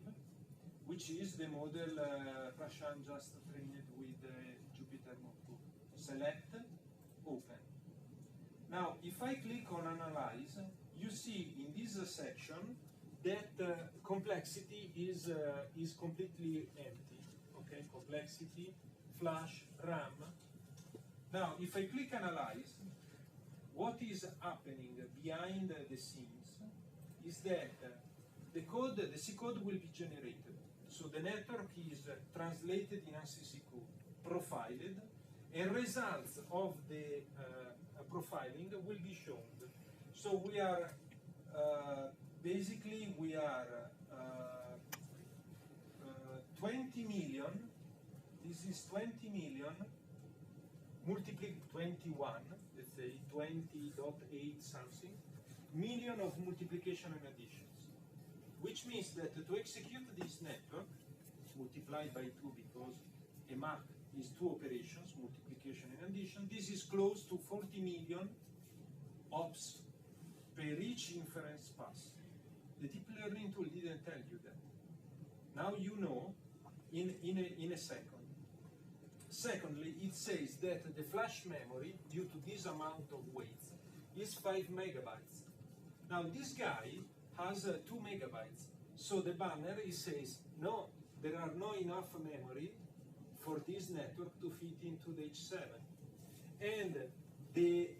which is the model Prashant just trained with Jupyter Notebook. Select, open. Now, if I click on Analyze, you see in this section that complexity is completely empty. Okay, complexity, flash, RAM. Now, if I click Analyze, what is happening behind the scenes is that the C code will be generated. So the network is translated in ANSI code, profiled, and results of the profiling will be shown. So we are basically 20 million. This is 20 million multiplied 21. Let's say 20.8 something million of multiplication and additions, which means that to execute this network multiplied by 2, because a map is 2 operations, multiplication and addition, this is close to 40 million ops per each inference pass. The deep learning tool didn't tell you that. Now you know in a second. Secondly, it says that the flash memory, due to this amount of weight, is 5 megabytes. Now this guy has 2 megabytes. So the banner, it says, no, there are not enough memory for this network to fit into the H7. And the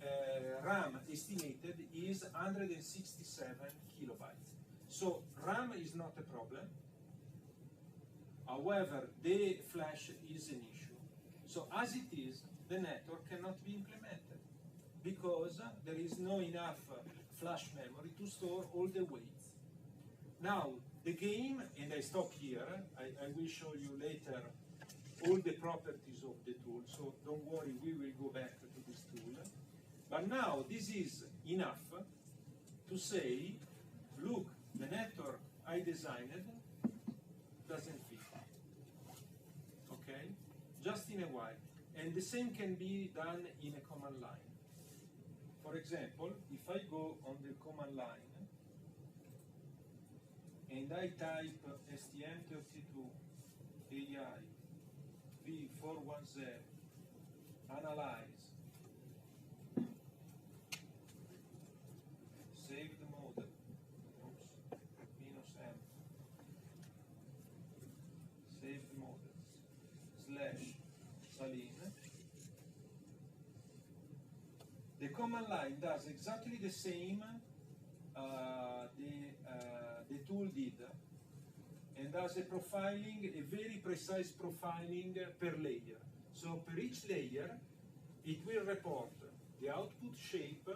RAM estimated is 167 kilobytes. So RAM is not a problem. However, the flash is an issue. So as it is, the network cannot be implemented because there is not enough flash memory to store all the weights. Now, the game, and I stop here, I will show you later all the properties of the tool, so don't worry, we will go back to this tool. But now, this is enough to say, look, the network I designed doesn't fit. Okay? Just in a while. And the same can be done in a command line. For example, if I go on the command line and I type STM32 AI V410 analyze, save the model, minus M, save the models, / Saline. The command line does exactly the same the tool did, and does a profiling, a very precise profiling per layer. So per each layer, it will report the output shape,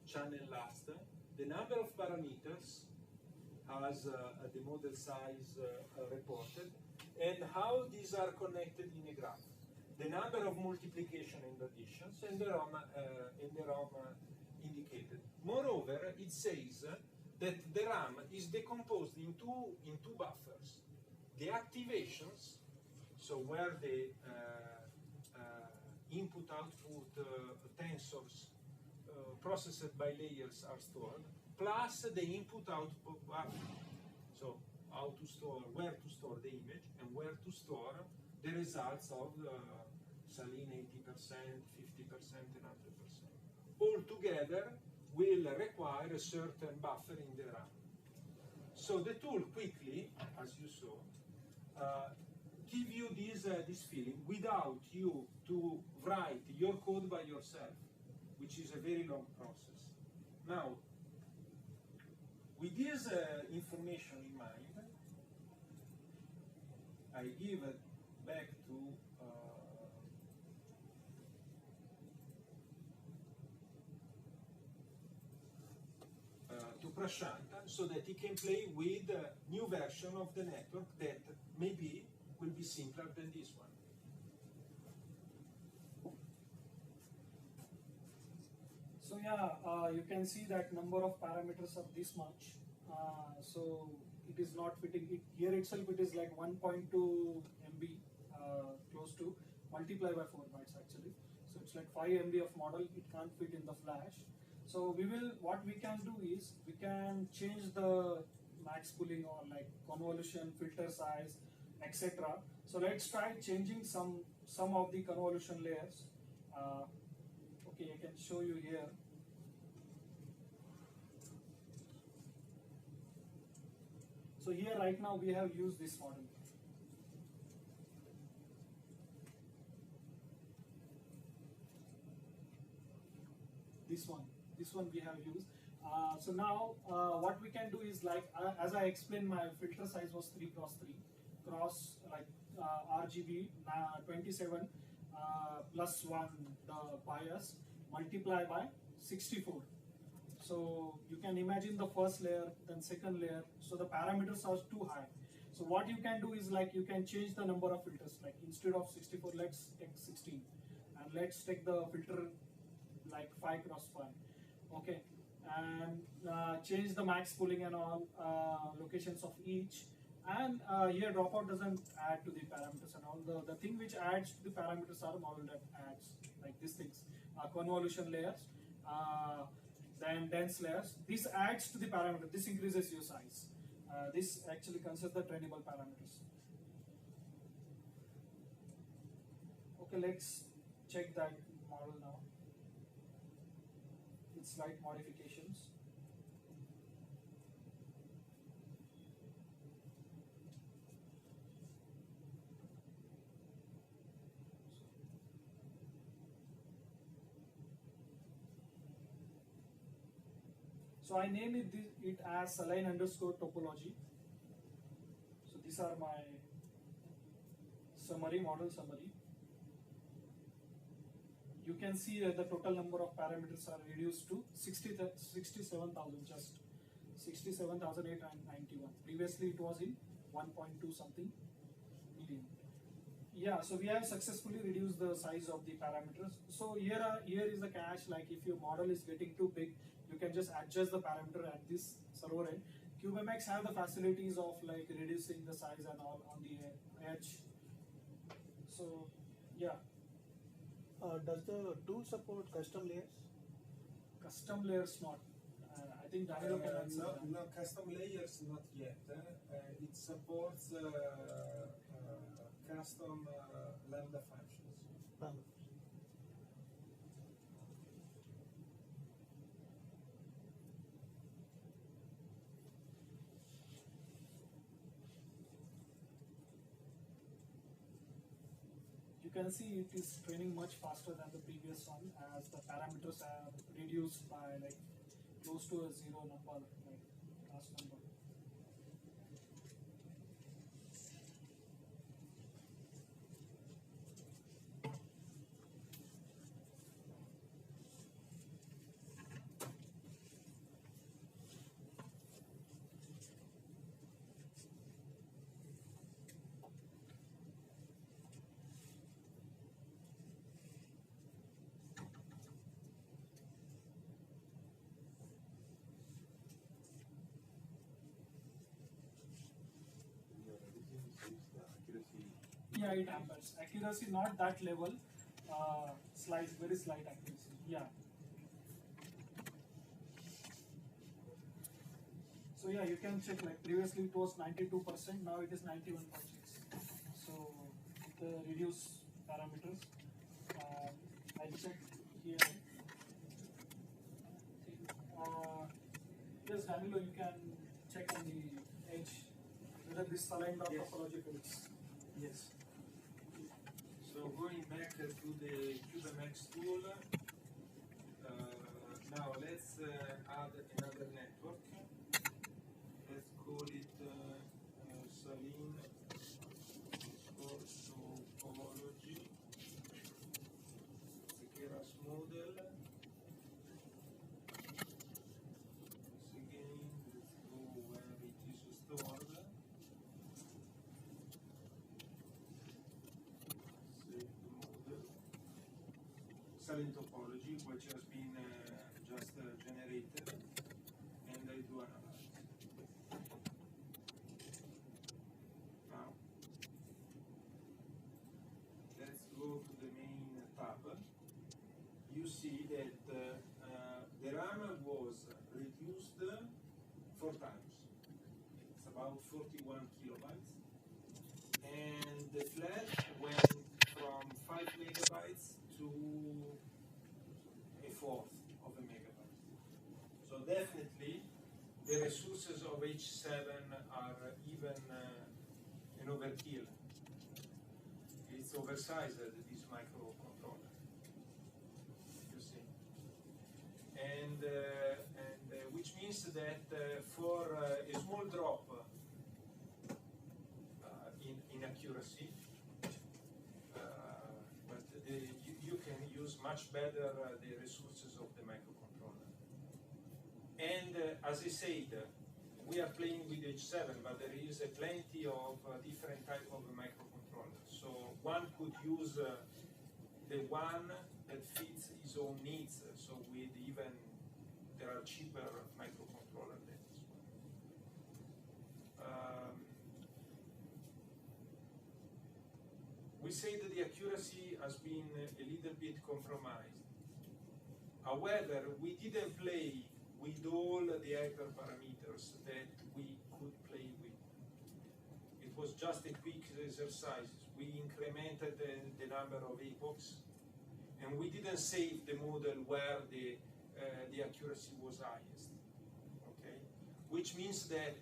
channel last, the number of parameters as the model size reported, and how these are connected in a graph. The number of multiplication and additions, and the ROM indicated. Moreover, it says that the RAM is decomposed in two buffers. The activations, so where the input-output tensors processed by layers are stored, plus the input-output buffer. So how to store, where to store the image, and where to store the results of Saline 80%, 50%, and 100%. All together will require a certain buffer in the RAM. So the tool quickly, as you saw, give you this feeling without you to write your code by yourself, which is a very long process. Now, with this information in mind, I give it back to so that he can play with a new version of the network that maybe will be simpler than this one. So yeah, you can see that number of parameters are this much. So it is not fitting. Here itself it is like 1.2 MB, close to, multiply by 4 bytes actually. So it's like 5 MB of model. It can't fit in the flash. So what we can do is we can change the max pooling or like convolution, filter size, etc. So let's try changing some of the convolution layers. Okay, I can show you here. So here right now we have used this model. This one we have used. So now what we can do is like, as I explained, my filter size was 3x3 cross like RGB 27 plus 1 the bias multiply by 64. So you can imagine the first layer, then second layer. So the parameters are too high. So what you can do is like you can change the number of filters. Like instead of 64, let's take 16, and let's take the filter like 5x5. Okay, and change the max pooling and all locations of each. And here dropout doesn't add to the parameters and all. The thing which adds to the parameters are model that adds like these things, convolution layers, then dense layers. This adds to the parameter. This increases your size. This actually considers the trainable parameters. Okay, let's check that model now. With slight modifications. So I name it as saline underscore topology. So these are my summary, model summary. You can see that the total number of parameters are reduced to 67,000, just 67,891. Previously it was in 1.2 something million. Yeah, so we have successfully reduced the size of the parameters. So here is the cache. Like if your model is getting too big, you can just adjust the parameter at this server end. CubeMX have the facilities of like reducing the size and all on the edge. So yeah. Does the tool support custom layers? Custom layers not. I think Danilo can answer that. No, custom layers not yet. It supports custom lambda functions. You can see it is training much faster than the previous one, as the parameters are reduced by like close to a zero number, like last number. Yeah, it happens. Accuracy not that level, very slight accuracy. Yeah. So yeah, you can check like previously it was 92%, now it is 91.6. So the reduce parameters. I'll check here. Yes, Danilo, you can check on the edge whether this aligned or topology fits. Yes. So going back to the CubeMX tool, now let's add another network. Let's call it saline topology. Keras model. Once again, let's go which has been just generated, and I do analyze. Now, let's go to the main tab. You see that the RAM was reduced 4 times. It's about 41 kilobytes. And the flash went from 5 megabytes to a fourth of a megabyte. So definitely the resources of H7 are even an overkill. It's oversized, this microcontroller. You see. And which means that for a small drop in accuracy, but you can use much better the resources of the microcontroller. And as I said, we are playing with H7, but there is plenty of different type of microcontrollers. So one could use the one that fits his own needs. So with even there are cheaper microcontrollers than this one. We say that the accuracy has been a little bit compromised. However, we didn't play with all the hyperparameters that we could play with. It was just a quick exercise. We incremented the number of epochs, and we didn't save the model where the accuracy was highest. Okay, which means that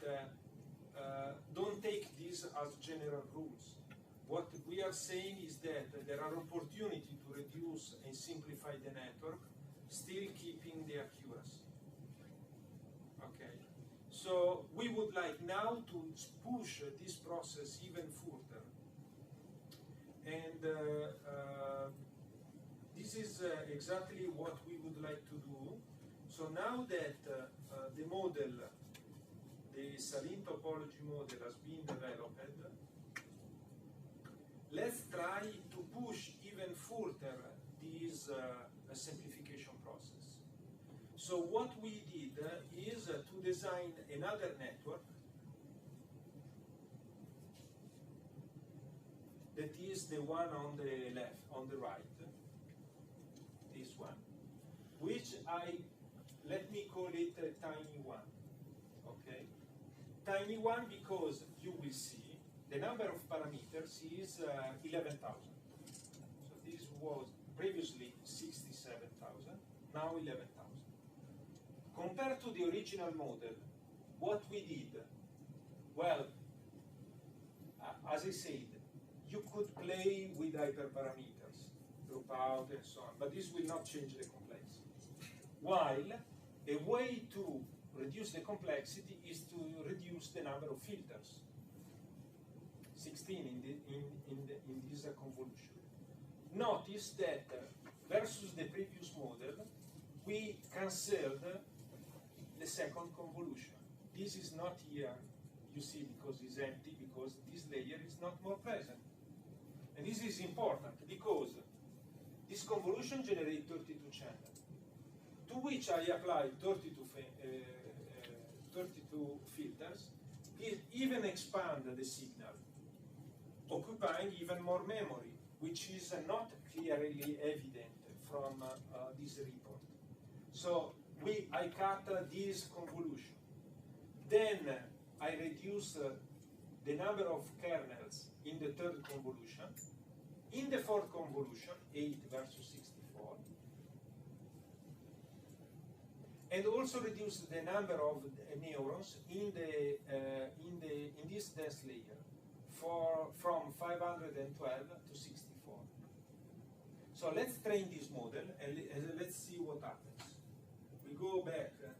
don't take these as general rules. What we are saying is that there are opportunities to reduce and simplify the network, still keeping the accuracy. Okay, so we would like now to push this process even further. And this is exactly what we would like to do. So now that the model, the Saline topology model has been developed, let's try to push even further this simplification process. So what we did is to design another network that is the one on the left, on the right, this one, which let me call it a tiny one, okay? Tiny one because you will see the number of parameters is 11,000. So this was previously 67,000, now 11,000. Compared to the original model, what we did, well, as I said, you could play with hyperparameters, dropout and so on, but this will not change the complexity. While a way to reduce the complexity is to reduce the number of filters. 16 in this convolution. Notice that versus the previous model, we cancelled the second convolution. This is not here, you see, because it's empty, because this layer is not more present. And this is important because this convolution generates 32 channels, to which I applied 32 filters. It even expand the signal, occupying even more memory, which is not clearly evident from this report. So I cut this convolution. Then I reduce the number of kernels in the third convolution. In the fourth convolution, 8 versus 64. And also reduce the number of neurons in this dense layer from 512 to 64. So let's train this model and let's see what happens. We go back to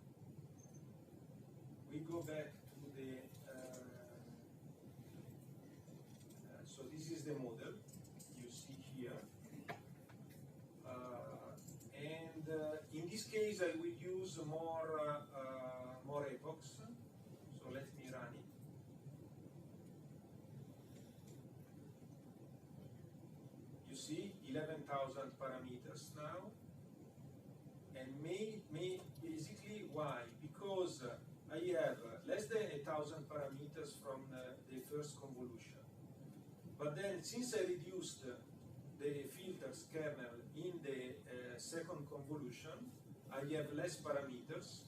the so this is the model you see here, and in this case I will use more epochs. So let me run it. You see 11,000 parameters now, basically why? Because I have less than 1,000 parameters from the first convolution. But then, since I reduced the filters kernel in the second convolution, I have less parameters.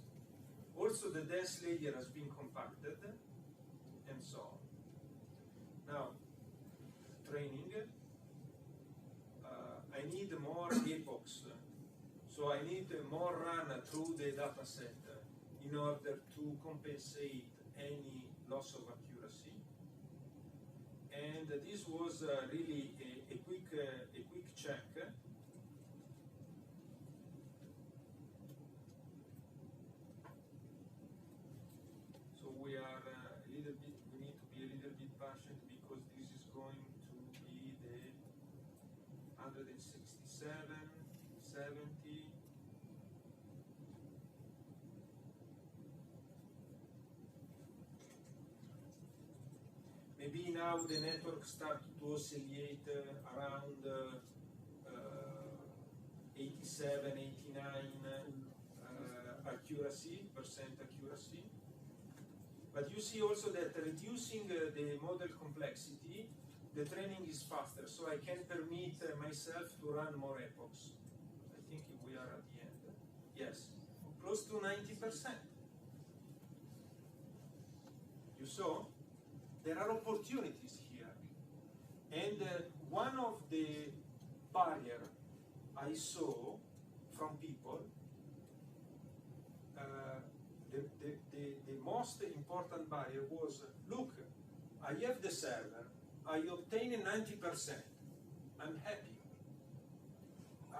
Also, the dense layer has been compacted, and so on. Now, training. I need more epochs, so I need more run through the data set in order to compensate any loss of accuracy. And this was really a quick check. So we are a little bit. We need to be a little bit patient because this is going to be the 167, 70. Maybe now the network starts to oscillate around 87, 89 percent accuracy. But you see also that reducing the model complexity, the training is faster, so I can permit myself to run more epochs. I think we are at the end. Yes, close to 90%. You saw? There are opportunities here. And one of the barriers I saw from people, the most important barrier was, look, I have the server, I obtain 90%, I'm happy.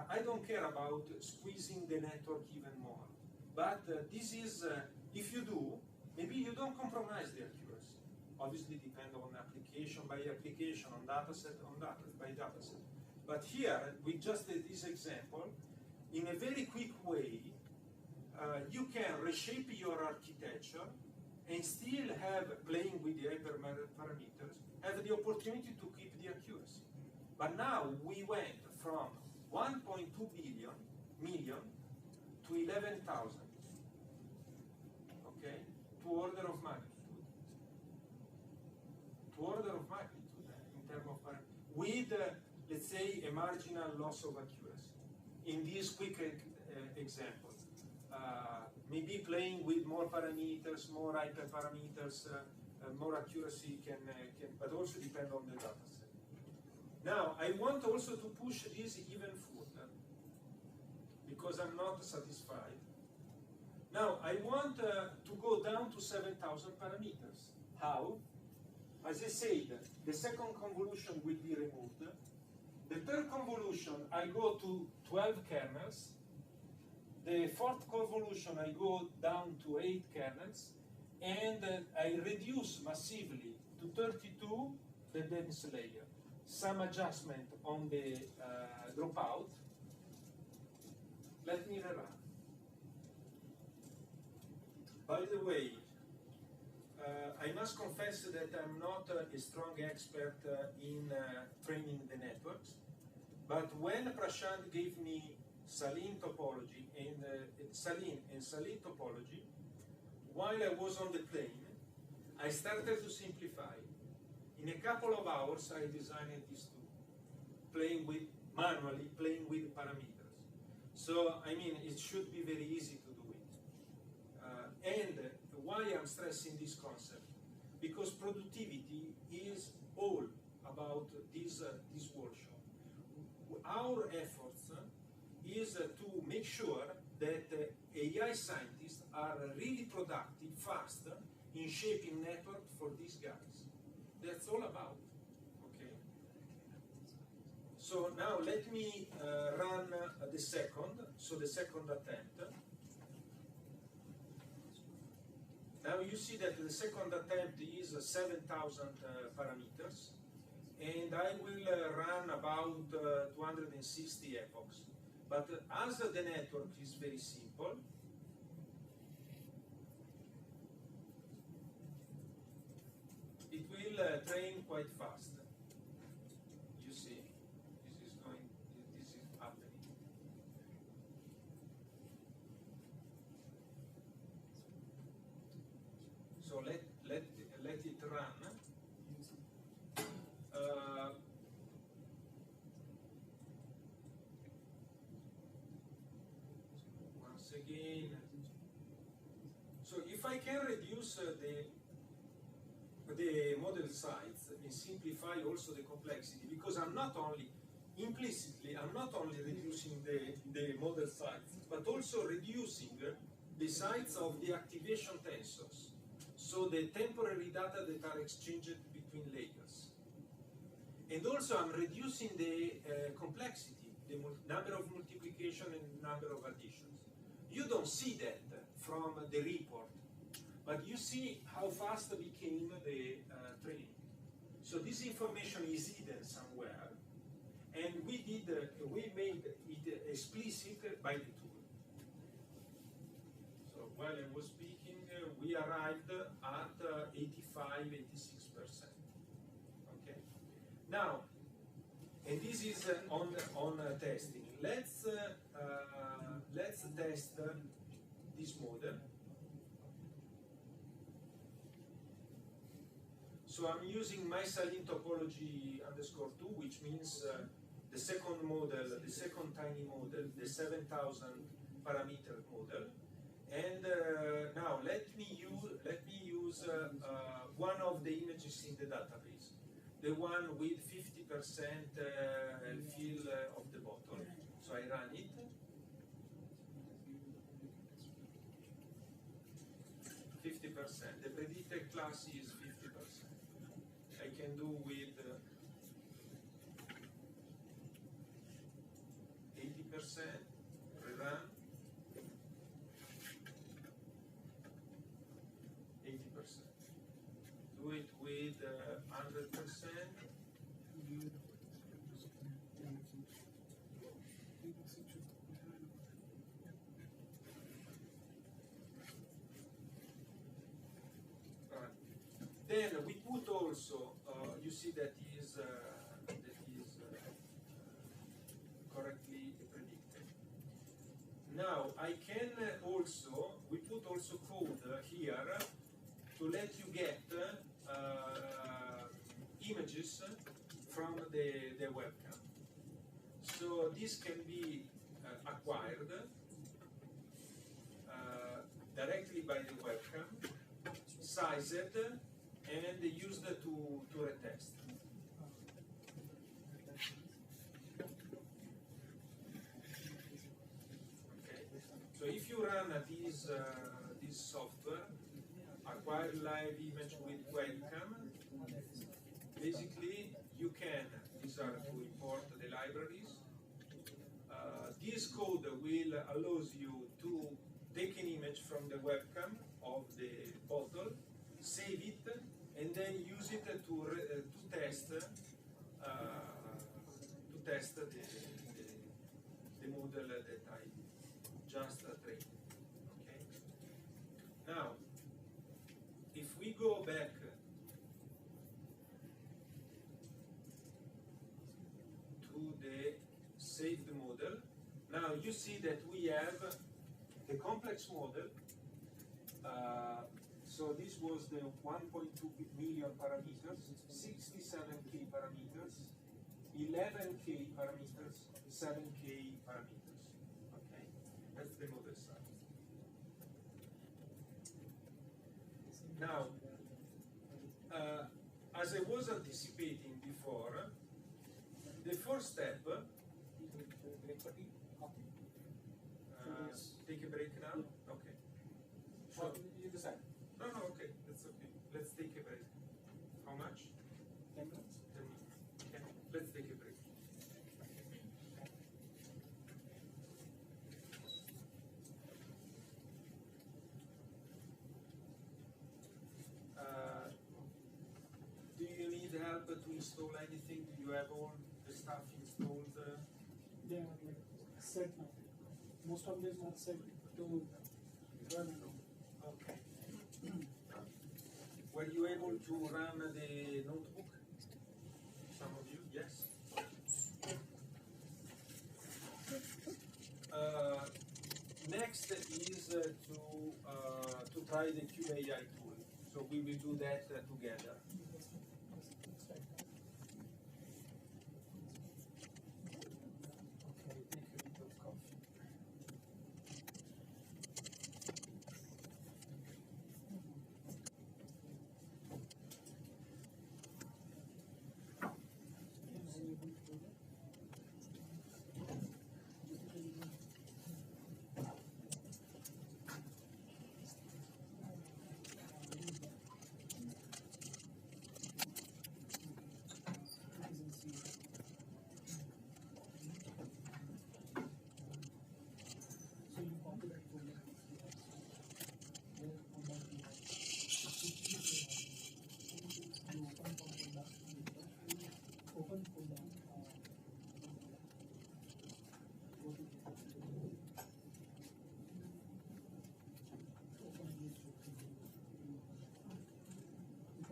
I don't care about squeezing the network even more. But this is, if you do, maybe you don't compromise the accuracy. Obviously depend on application by application, on dataset by dataset. But here, with just this example, in a very quick way, you can reshape your architecture and still have, playing with the hyperparameters, have the opportunity to keep the accuracy. But now we went from 1.2 million to 11,000. Okay? To order of magnitude. To order of magnitude in terms of parameters. With, let's say, a marginal loss of accuracy. In this quick example. Maybe playing with more parameters, more hyperparameters, more accuracy can, but also depend on the data set. Now, I want also to push this even further because I'm not satisfied. Now, I want to go down to 7,000 parameters. How? As I said, the second convolution will be removed. The third convolution, I go to 12 kernels. The fourth convolution, I go down to 8 kernels, and I reduce massively to 32 the dense layer. Some adjustment on the dropout. Let me rerun. By the way, I must confess that I'm not a strong expert in training the networks, but when Prashant gave me Saline topology and Saline topology, while I was on the plane, I started to simplify. In a couple of hours, I designed these two, manually playing with parameters. So, I mean, it should be very easy to do it. And why I'm stressing this concept? Because productivity is all about this workshop. Our efforts is to make sure that AI scientists are really productive, fast, in shaping network for these guys. That's all about, okay? So now let me run the second attempt. Now you see that the second attempt is 7,000 parameters, and I will run about 260 epochs. But as the network is very simple, it will train quite fast. You see, this is happening. again. So if I can reduce the model size and simplify also the complexity, because I'm not only implicitly reducing the model size, but also reducing the size of the activation tensors, so the temporary data that are exchanged between layers. And also I'm reducing the complexity, the number of multiplication and number of additions. You don't see that from the report, but you see how fast became the training. So this information is hidden somewhere, and we made it explicit by the tool. So while I was speaking, we arrived at 85–86%. Okay. Now, and this is on testing. Let's test this model. So I'm using my Saline topology _2, which means the second model, the second tiny model, the 7,000 parameter model. And now let me use one of the images in the database, the one with 50% fill of the bottle. So I run it. 50%. The predicted class is 50%. I can do with 80%, rerun, 80%. Do it with 100%. Then we put also, you see that is correctly predicted. Now I can also, we put also code here to let you get images from the webcam. So this can be acquired directly by the webcam, sized, and used to retest. Okay. So if you run this software, acquire live image with webcam, basically you can, these are to import the libraries. This code will allows you to take an image from the webcam of the bottle, save it, and then use it to test the model that I just trained. Okay. Now, if we go back to the saved model, now you see that we have the complex model. So this was the 1.2 million parameters, 67K parameters, 11K parameters, 7K parameters. Okay, that's the model size. Now, as I was anticipating before, the first step. Take a break now? Okay. Sure. You decide. No, okay, that's okay. Let's take a break. How much? 10 minutes. 10 minutes. Okay, let's take a break. Do you need help to install anything? Do you have all the stuff installed? They are like set now. Most of them are set to run now. Okay. Were you able to run the notebook? Some of you, yes. Next is to try the QAI tool. So we will do that together.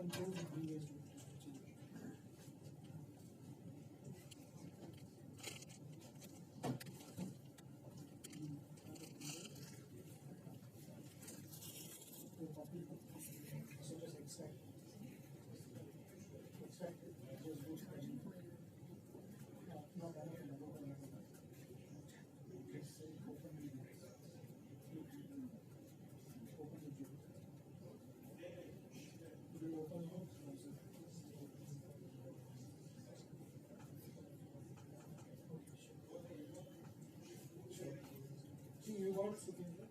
control the previous change. So just extract it. Just do special. Not all of them. Just open the juice. Do you open it? Sure. See, you got it sitting there.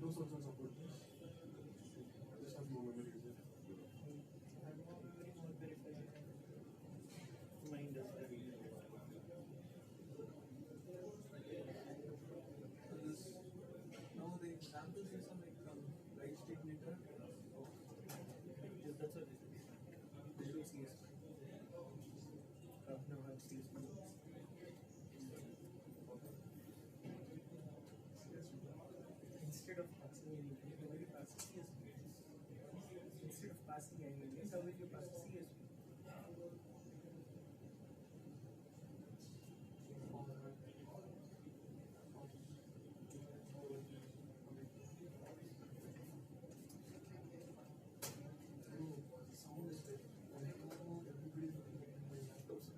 Those also support this. Just have more memory user. Mine does that. Now the example is some like right state meter. Yes, that's what it is. Visual CSP. Now have CSP. Instead of passing any value, how will you pass CSP? Instead of passing any value, how will you pass CSP? Sound is very. Everybody is looking at my laptops.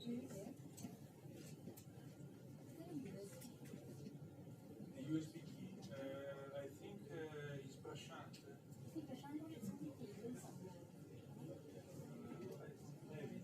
The USB key, I think is Prashant. Maybe.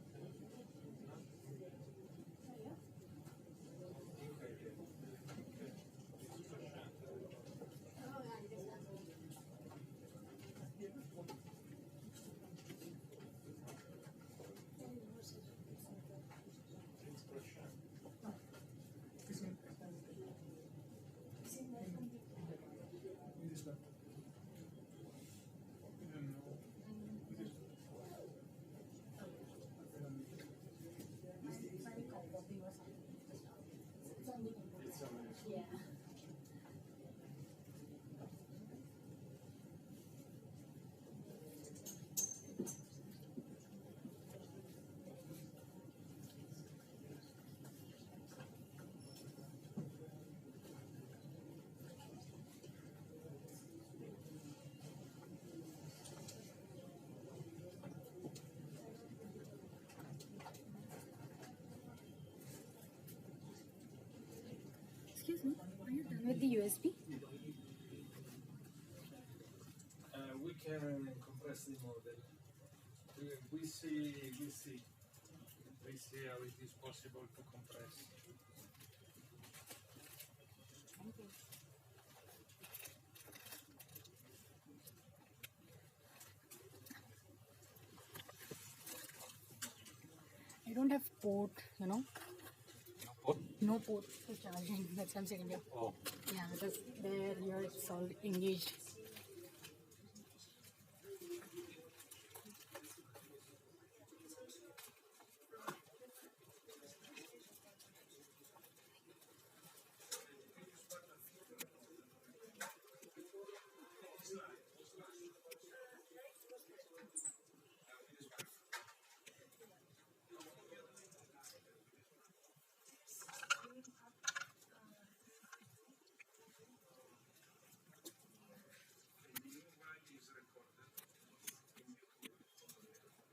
Excuse me, are you done with the USB? We can compress the model. We see how it is possible to compress. I don't have port, you know. No port for charging. That's what I'm saying. Oh. Yeah, because there here it's all engaged.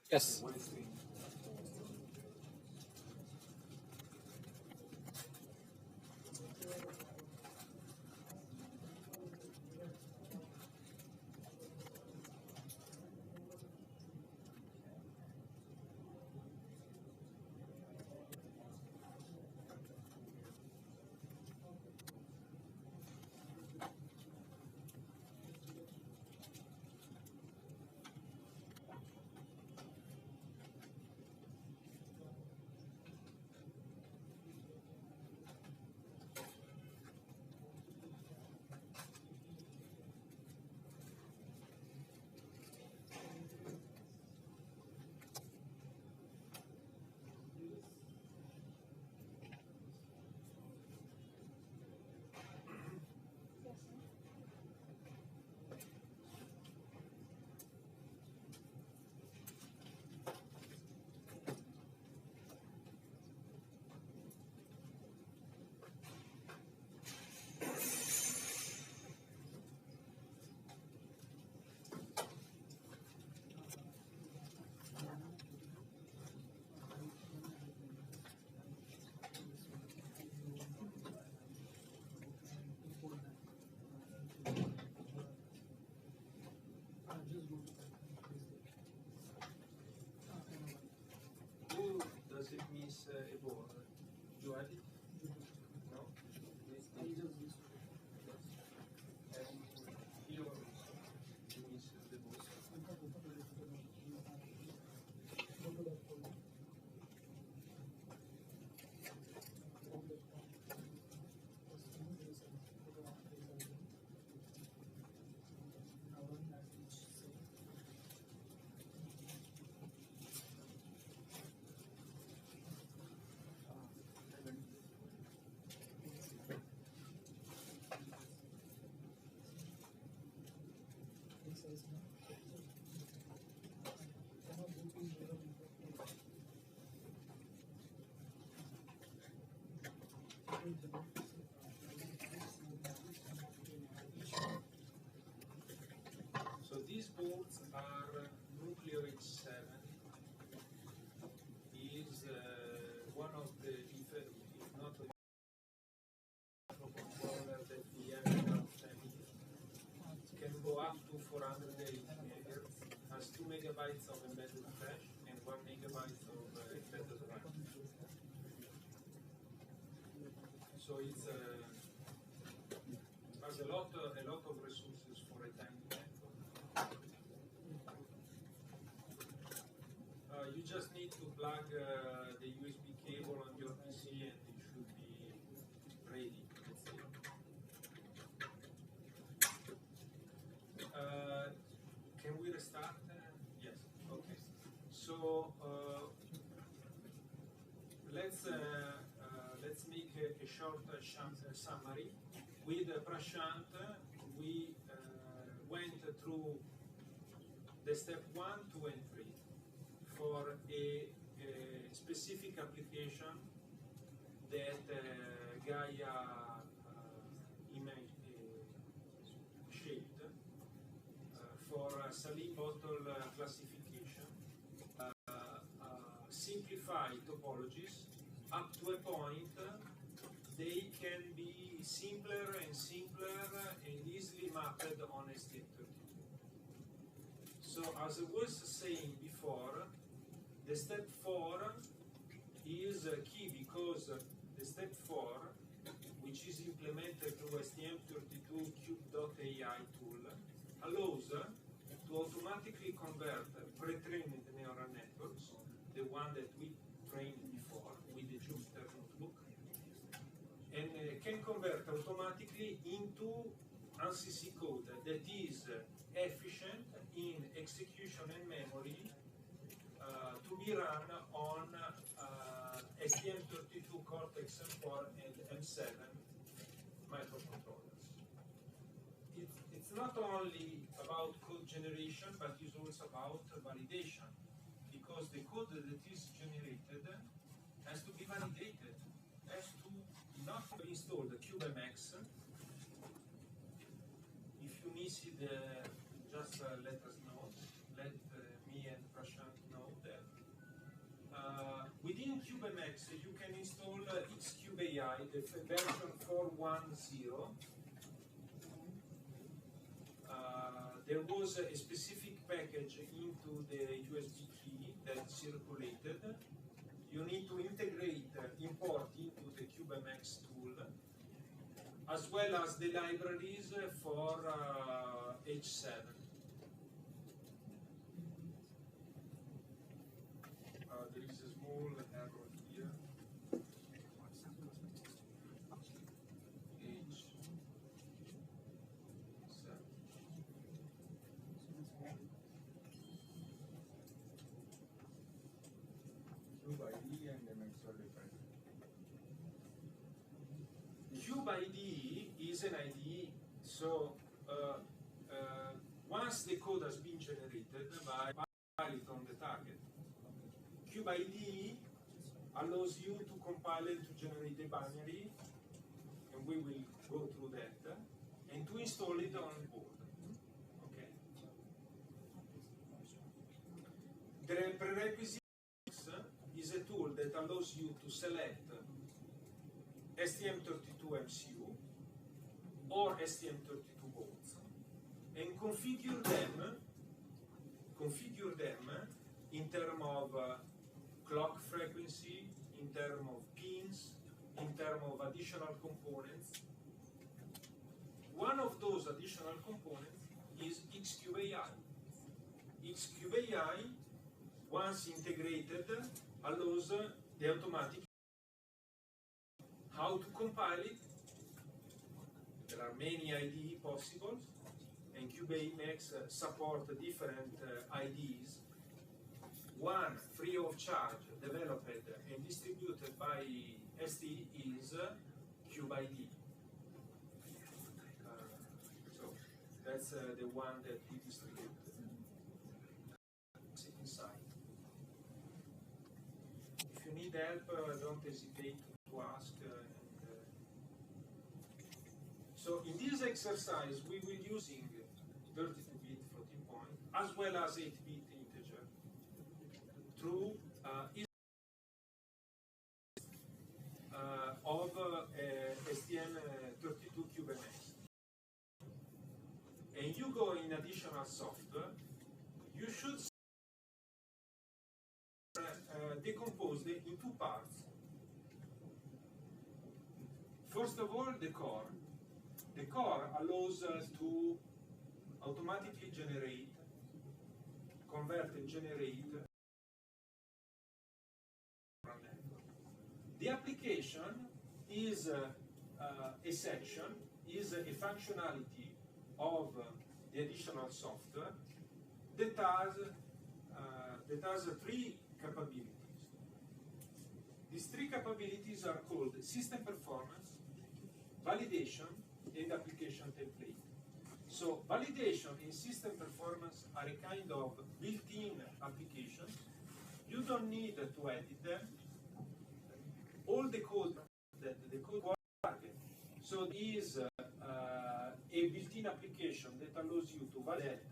Yes. Who does it miss a board? You add it? No? And here you miss the board. So these boards are Nucleo H7. Is one not a microcontroller that we have in our family, can go up to 480 MHz, has 2 megabytes of embedded flash and 1 megabyte of embedded RAM. So it's has a lot of resources for a tiny network. You just need to plug the USB cable on your PC and it should be ready. Let's say. Can we restart? Yes. Okay. So let's make a short summary. With Prashant, we went through the step 1, 2, and 3 for a specific application that Gaia shaped for saline bottle classification, simplify topologies up to a point. They can be simpler and simpler and easily mapped on STM32. So as I was saying before, the step 4 is key because the step 4, which is implemented through STM32 Cube.ai tool, allows to automatically convert pre-trained neural networks, the one that we trained before with the Jupyter notebook, and can convert automatically into ANSYS code that is efficient in execution and memory to be run on STM32 Cortex M4 and M7 microcontrollers. It's not only about code generation, but it's also about validation, because the code that is generated has to be validated, has to not install the CubeMX. If you miss it, just let us know. Let me and Prashant know that. Within CubeMX, you can install XCubeAI, the version 4.1.0. There was a specific package into the USB key that circulated. You need to integrate, import into the CubeMX tool, as well as the libraries for H7. There is a small error here. Cube ID and MX are different. Cube ID is an IDE, so once the code has been generated by Python the target, Cube ID allows you to compile and to generate a binary, and we will go through that, and to install it on board. Okay. The prerequisite is a tool that allows you to select STM32 MCU or STM32 boards and configure them in terms of clock frequency, in terms of pins, in terms of additional components. One of those additional components is XCubeAI. XCubeAI, once integrated, allows the automatic how to compile it. There are many IDE possible, and CubeNext support different IDEs. One free of charge, developed and distributed by ST is CubeID. So that's the one that we distribute inside. If you need help, don't hesitate to ask. So in this exercise, we will using 32-bit floating point as well as 8-bit integer through go in additional software, you should decompose it in two parts. First of all, the core. The core allows us to automatically generate, convert and generate. The application is a section, is a functionality of the additional software that has three capabilities. These three capabilities are called system performance, validation, and application template. So validation and system performance are a kind of built-in applications. You don't need to edit them. All the code that the code target. So there is a built-in application that allows you to validate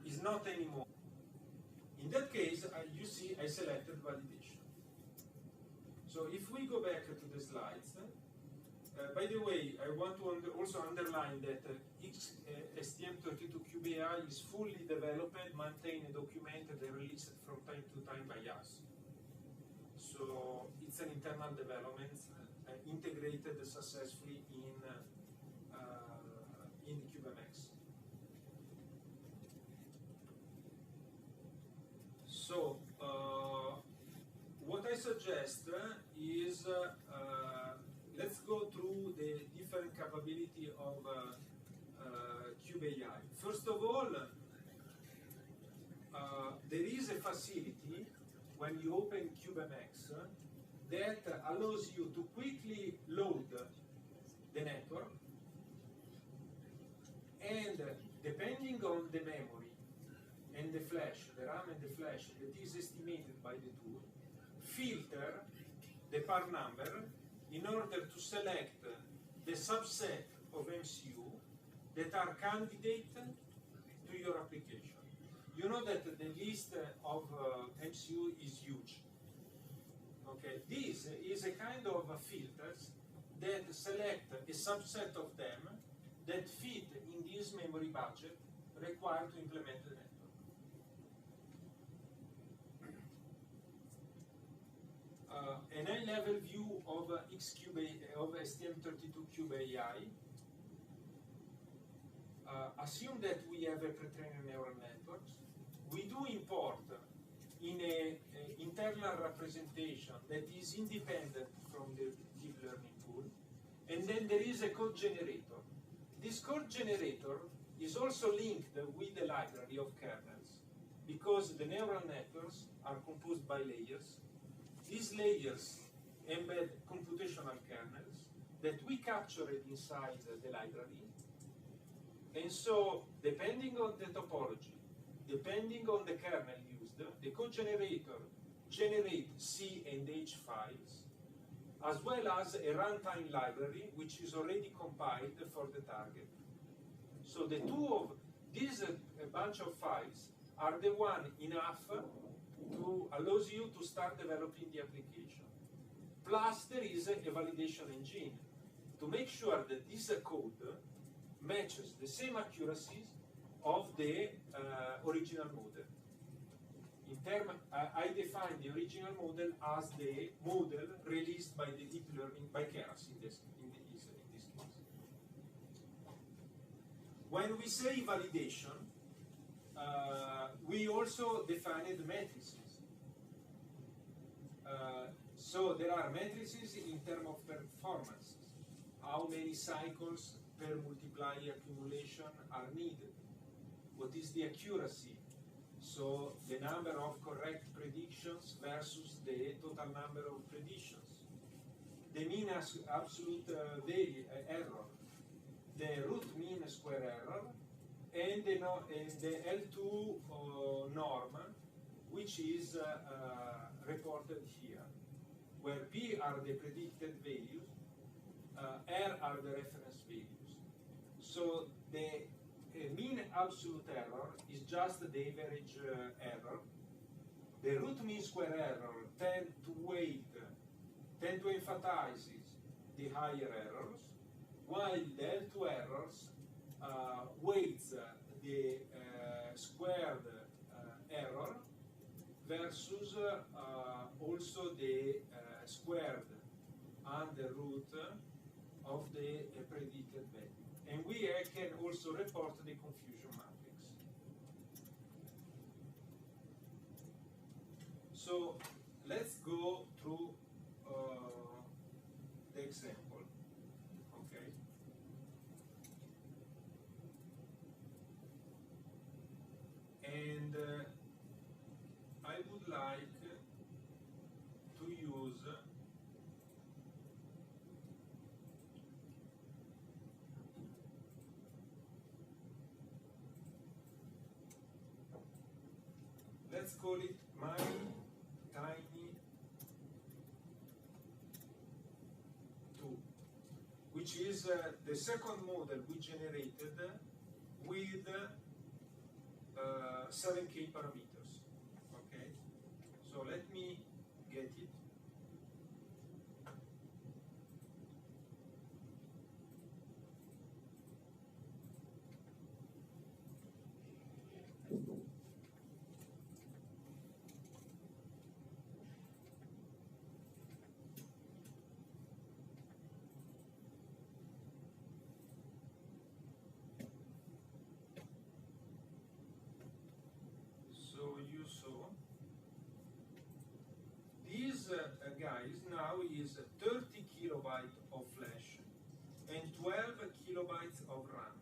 is not anymore. In that case, you see I selected validation. So if we go back to the slides, by the way, I want to also underline that STM32Cube.ai is fully developed, maintained, documented, and released from time to time by us. So it's an internal development integrated successfully in CubeMX. So what I suggest is let's go through the different capability of CubeAI. First of all, there is a facility when you open CubeMX that allows you to quickly load the network, and depending on the memory and the flash, the RAM and the flash that is estimated by the tool, filter the part number in order to select the subset of MCU that are candidate to your application. You know that the list of MCU is huge. Okay, this is a kind of filters that select a subset of them that fit in this memory budget required to implement the network. An high-level view of STM32Cube.ai. Assume that we have a pre-trained neural networks. We do import in an internal representation that is independent from the deep learning pool, and then there is a code generator. This code generator is also linked with the library of kernels, because the neural networks are composed by layers. These layers embed computational kernels that we capture inside the library, and so depending on the topology, depending on the kernel used, the code generator generates C and H files, as well as a runtime library which is already compiled for the target. So the two of these bunch of files are the one enough to allows you to start developing the application. Plus there is a validation engine to make sure that this code matches the same accuracies of the original model. In term, I define the original model as the model released by the deep learning, by Keras in this case. When we say validation, we also defined matrices. So there are matrices in terms of performance. How many cycles per multiply accumulation are needed? What is the accuracy? So the number of correct predictions versus the total number of predictions. The mean absolute error, the root mean square error, and the L2 norm, which is reported here, where P are the predicted values, R are the reference values. So the mean absolute error is just the average error. The root mean square error tend to emphasize the higher errors, while the L2 errors weights the squared error versus also the squared under root of the predicted value. And we can also report the confusion matrix. So let's go through the example. Okay. And I would like to use let's call it my tiny 2, which is the second model we generated with 7K parameters. Okay, so let me get it. So you saw these guys now is 30 kilobytes of flash and 12 kilobytes of RAM.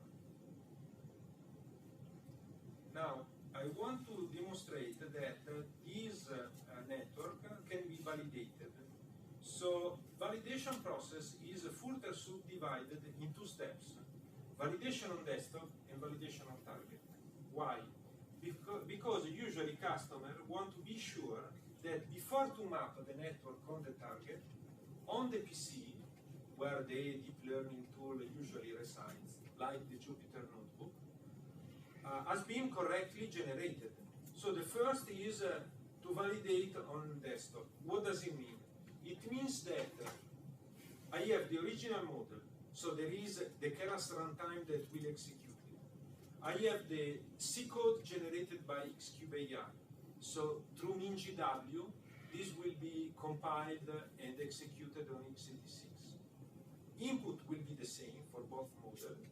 Now I want to demonstrate that this network can be validated. So validation process is further subdivided in 2 steps: validation on desktop and validation on target. Why? Because usually customers want to be sure that before to map the network on the target, on the PC, where the deep learning tool usually resides, like the Jupyter Notebook, has been correctly generated. So the first is to validate on desktop. What does it mean? It means that I have the original model, so there is the Keras runtime that will execute. I have the C code generated by Xcube AI. So through MinGW, this will be compiled and executed on x86. Input will be the same for both models,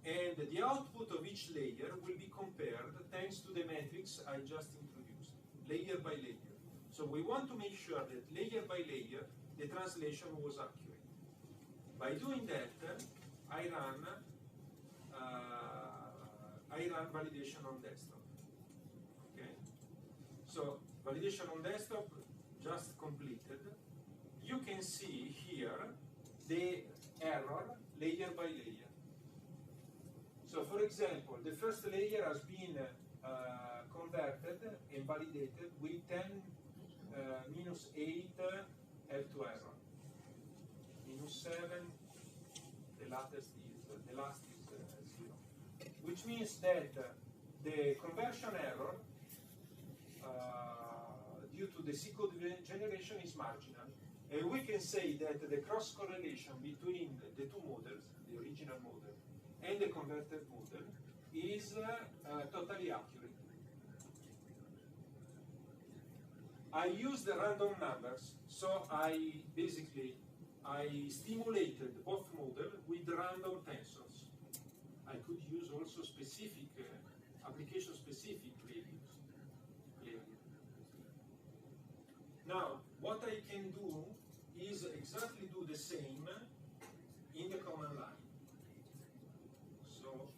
and the output of each layer will be compared thanks to the metrics I just introduced, layer by layer. So we want to make sure that layer by layer, the translation was accurate. By doing that, I run validation on desktop. Okay, so validation on desktop just completed. You can see here the error layer by layer. So for example, the first layer has been converted and validated with 10 minus 8 L2 error. Minus 7, the last is 0. Which means that the conversion error due to the C code generation is marginal. And we can say that the cross correlation between the 2 models, the original model and the converted model, is totally accurate. I used the random numbers, so I stimulated both models with random tensors. I could use also specific, application-specific values. Now, what I can do is exactly do the same in the command line. So,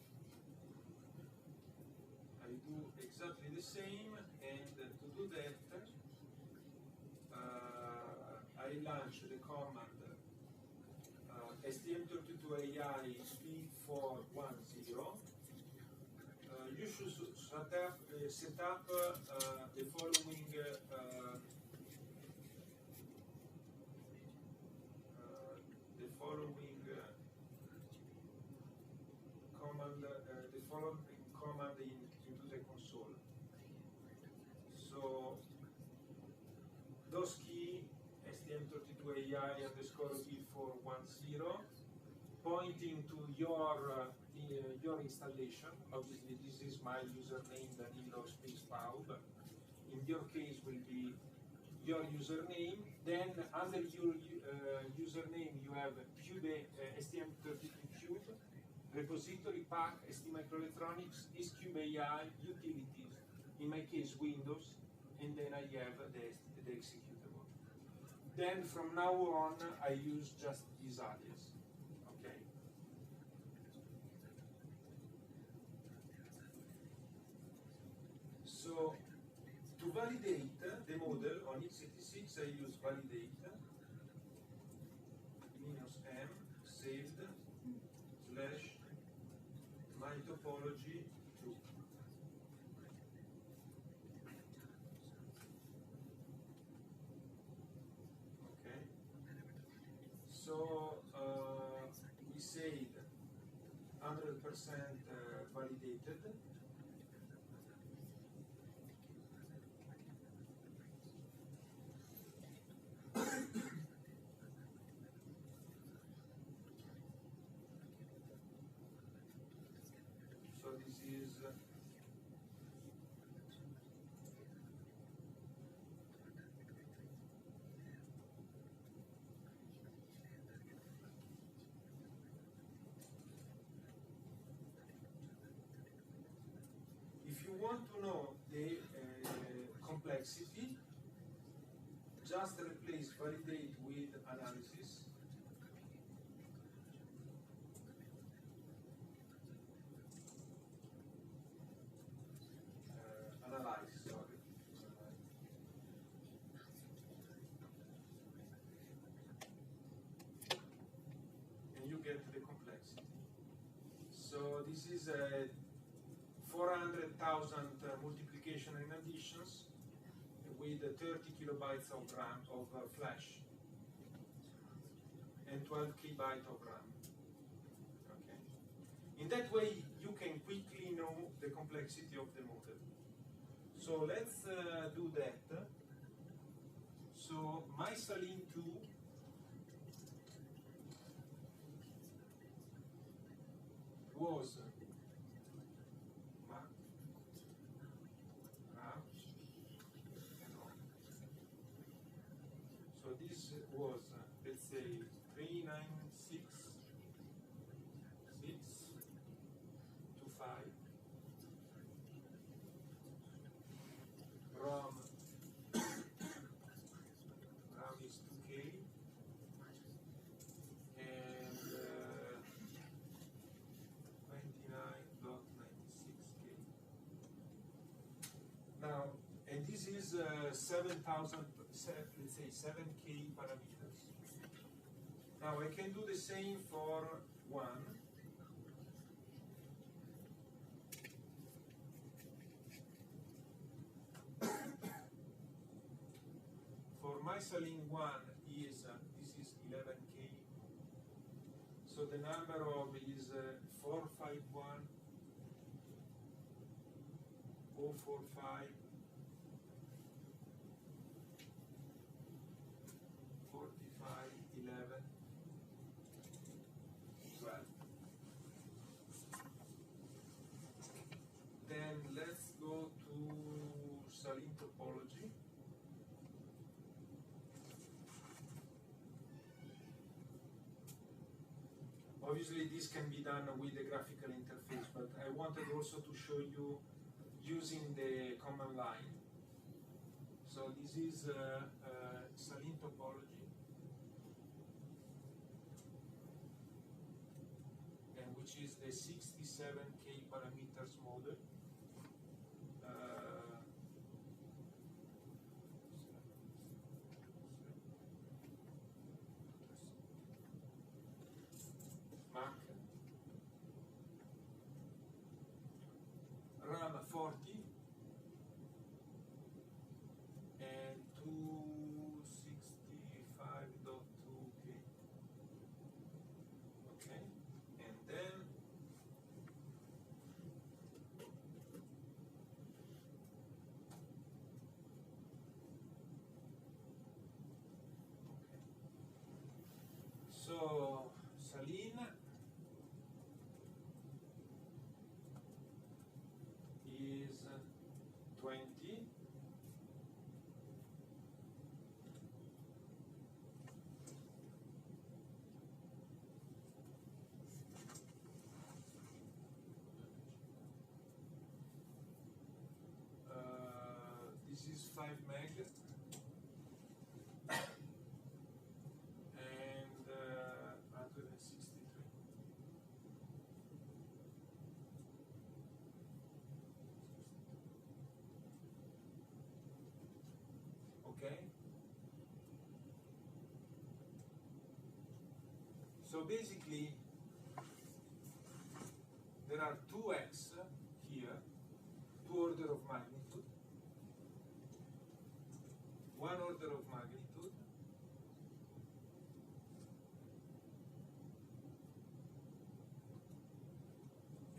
I do exactly the same, and to do that, I launch the command STM32AI speed 410. You should set up the following command into the console. So those key STM32AI_speed 410 pointing to your your installation. Obviously, this is my username, Danilo Space Pau. In your case, will be your username. Then under your username, you have Cube STM32 Cube, repository pack, ST Microelectronics, is Cube AI, utilities. In my case, Windows, and then I have the executable. Then from now on, I use just this alias. Okay. So to validate the model on x86, I use validate -m saved / my topology true. Okay. So we said 100% validated. So this is if you want to know the complexity, just replace validate with analysis. Analyze, sorry. And you get the complexity. So this is a 400,000 multiplication and additions with 30 kilobytes of RAM of flash and 12 KB of RAM. Okay. In that way, you can quickly know the complexity of the model. So let's do that. So my Saline 2 was so this was let's say 396.625 RAM is 2K and 29.96K. Now, and this is 7,000, let's say 7K parameters. Now I can do the same for one. For my Saline 1 is this is 11K. So the number of is 451 045 45 11 12. Then let's go to Saline topology. Obviously, this can be done with the graphical interface, but I wanted also to show you using the command line. So this is Saline topology, and which is the 67K parameters model. RAM 40 and 265.2K. Okay, and then so Saline So basically, there are 2x here, 2 order of magnitude, 1 order of magnitude,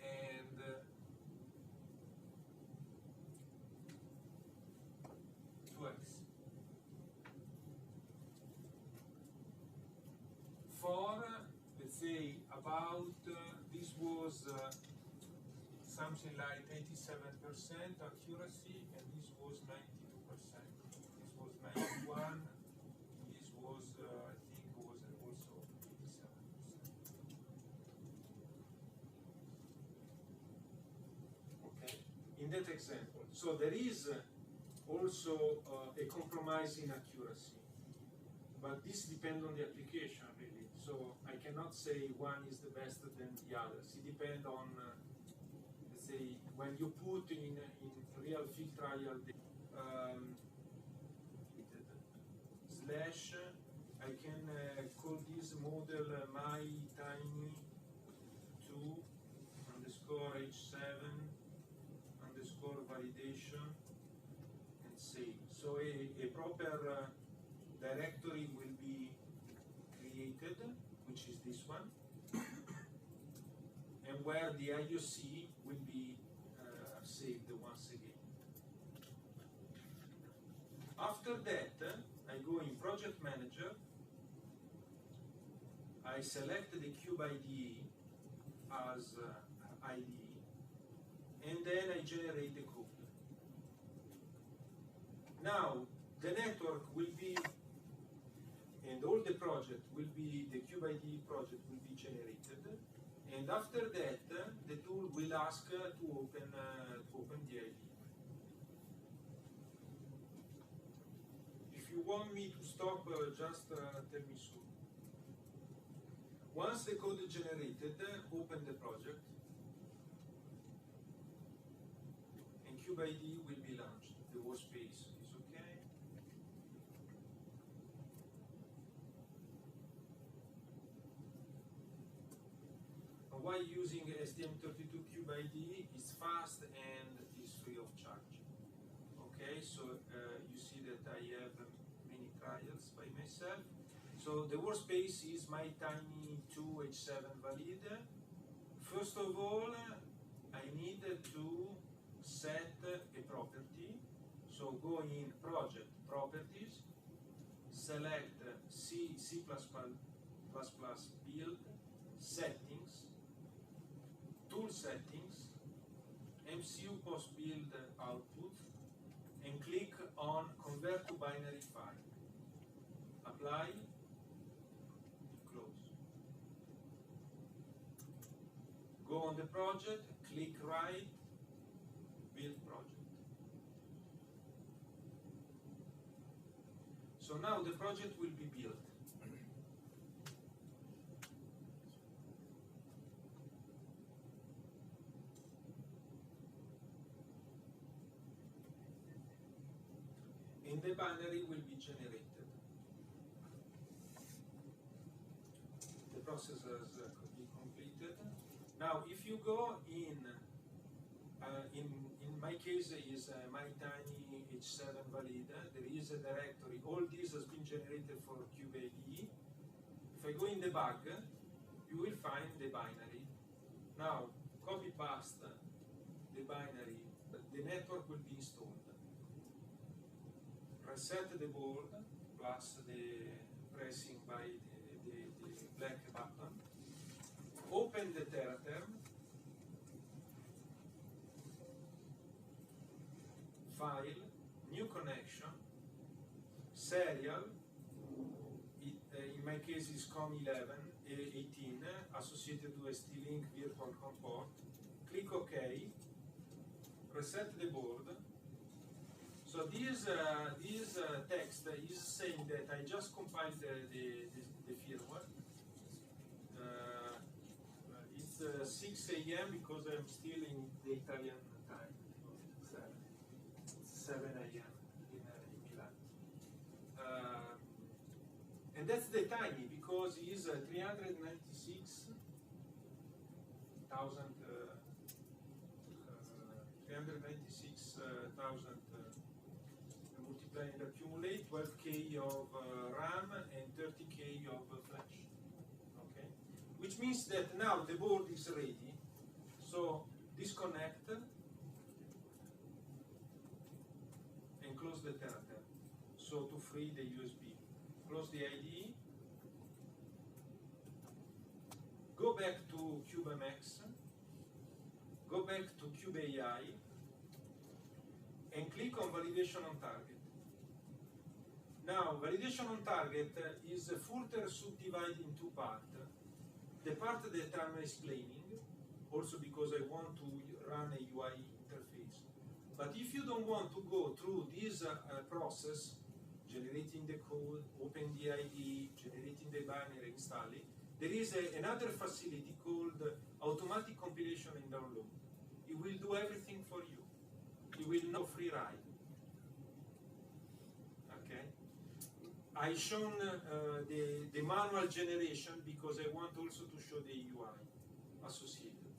and 2x. For, let's say, about, this was something like 87% accuracy, and this was 92%. This was 91, this was, I think, was also 87%. Okay, in that example. So there is also a compromise in accuracy, but this depends on the application, really. So I cannot say one is the best than the others. It depends on, let's say, when you put in real field trial slash, I can call this model my tiny 2 underscore h7 underscore validation and save. So a proper directory will be created, which is this one, and where the IOC will be saved once again. After that, I go in Project Manager, I select the cube IDE as IDE, and then I generate the code. Now, the network will be, and all the project will be, the cube IDE project will be generated, and after that, the tool will ask to open the IDE. If you want me to stop, just tell me so. Once the code is generated, open the project, and cube IDE will be launched. The workspace is okay. And while using STM32 cube IDE, it's fast and is free of charge. Okay, so you see that I have many trials by myself. So the workspace is my tiny 2H7 valid. First of all, I need to set a property. So go in Project Properties, select C++ Build, Settings, Tool Settings, MCU Post Build Output, and click on Convert to Binary File. Apply, close. Go on the project, click right, build project. So now the project will be built. And the binary will be generated. The process has been completed. Now, if you go in my case is my tiny H7 valid, there is a directory. All this has been generated for CubeIDE. If I go in debug, you will find the binary. Now, copy paste the binary, but the network will be installed. Reset the board plus the pressing by the black button. Open the TeraTerm. File, new connection, serial, in my case is COM11, 18, associated to a ST-Link virtual COM port. Click OK, reset the board. So this text is saying that I just compiled the firmware. It's 6 a.m. because I'm still in the Italian time. 7 a.m. in Milan. And that's the tiny, because it's 396,000 multiply and accumulate 12K of RAM and 30K of flash. Okay, which means that now the board is ready. So disconnect and close the terminal. So to free the USB, close the IDE. Go back to CubeMX, go back to Cube AI, and click on validation on target. Now, validation on target is further subdivided in two parts. The part that I'm explaining, also because I want to run a UI interface. But if you don't want to go through this process, generating the code, open the IDE, generating the binary, installing, there is another facility called automatic compilation and download. It will do everything for you. It will not free ride. Okay. I shown the manual generation because I want also to show the UI associated.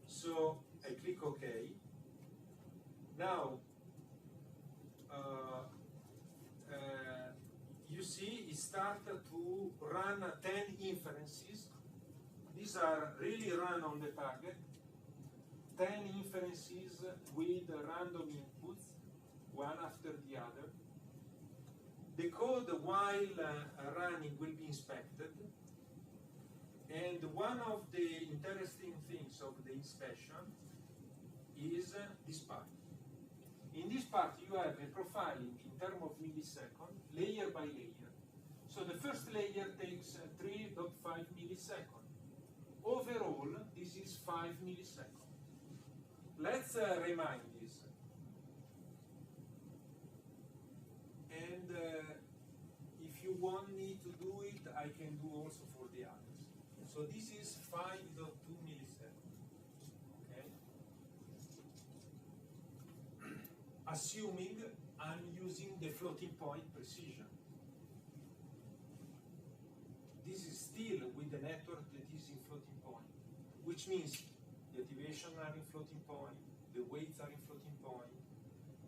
So I click OK. Now you see it started to run 10 inferences. These are really run on the target. 10 inferences with random inputs, one after the other. The code while running will be inspected. And one of the interesting things of the inspection is this part. In this part you have a profiling in terms of milliseconds, layer by layer. So the first layer takes 3.5 milliseconds. Overall, this is 5 milliseconds. Let's remind this. And if you want me to do it, I can do also for the others. So this is 5.2 milliseconds. Okay? Assuming I'm using the floating point precision. This is still with the network that is in floating point, which means the activation are in floating point, the weights are in floating point,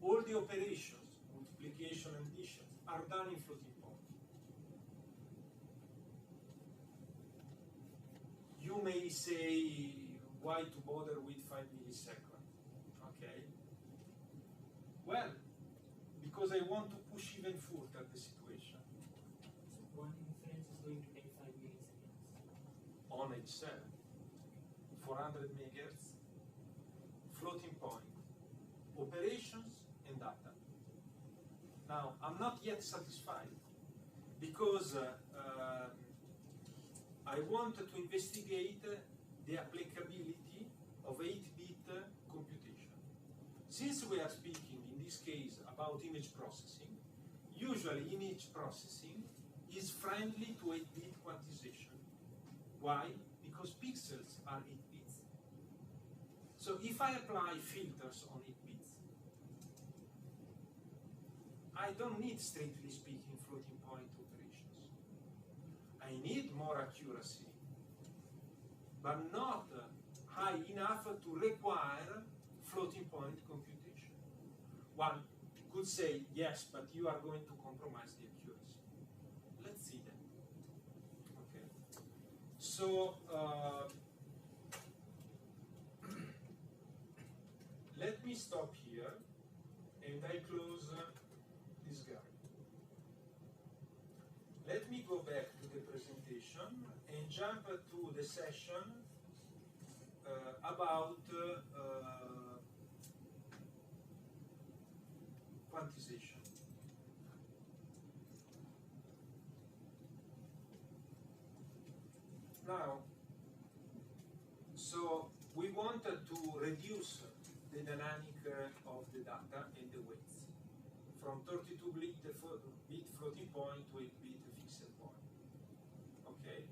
all the operations, multiplication and addition, are done in floating point. You may say, why to bother with 5 milliseconds? Okay. Well, because I want to push even further the situation. So one inference is going to take 5 milliseconds. On H7, 400 megahertz, floating point, operations and data. Now, I'm not yet satisfied because I want to investigate the applicability of 8-bit computation. Since we are speaking in this case about image processing, usually image processing is friendly to 8-bit quantization. Why? Because pixels are 8 bits. So if I apply filters on 8 bits, I don't need, strictly speaking, floating point operations. I need more accuracy, but not high enough to require floating point computation. One could say, yes, but you are going to compromise the accuracy. Let's see that. Okay. So, let me stop here, and I close this guy. Let me go back to the presentation and jump to the session about quantization. Now, so we wanted to reduce the dynamic of the data and the weights from 32-bit floating point to 8-bit fixed point. Okay.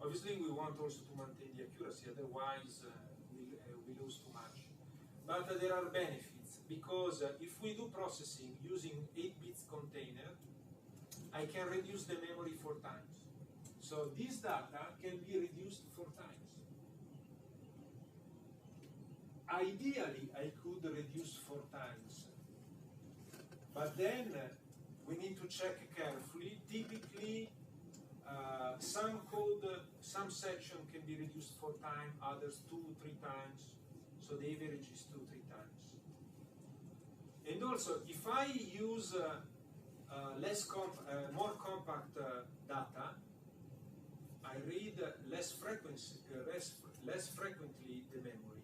Obviously, we want also to maintain the accuracy, otherwise we lose too much. But there are benefits because if we do processing using 8 bits container, I can reduce the memory 4 times. So this data can be reduced 4 times. Ideally, I could reduce 4 times. But then we need to check carefully. Typically, some code, some section can be reduced 4 times, others 2, 3 times. So the average is 2, 3 times. And also, if I use more compact data, I read less frequently the memory.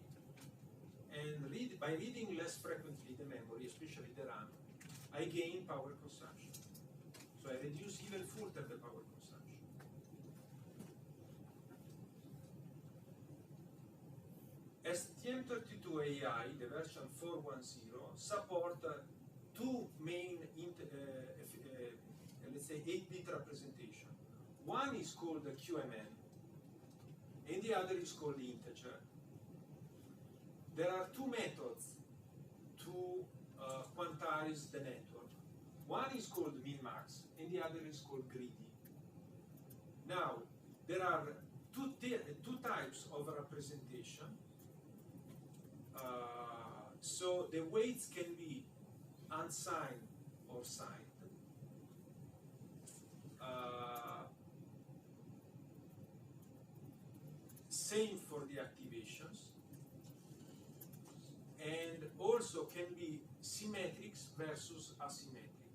And by reading less frequently the memory, especially the RAM, I gain power consumption. So I reduce even further the power consumption. STM32AI, the version 4.10, support two main, let's say, 8-bit representation. One is called QMN, and the other is called integer. There are two methods to quantize the network. One is called min-max, and the other is called greedy. Now, there are two types of representation. So the weights can be unsigned or signed. Same for the activations. And also can be symmetrics versus asymmetric.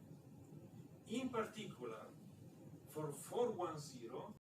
In particular, for 4.10,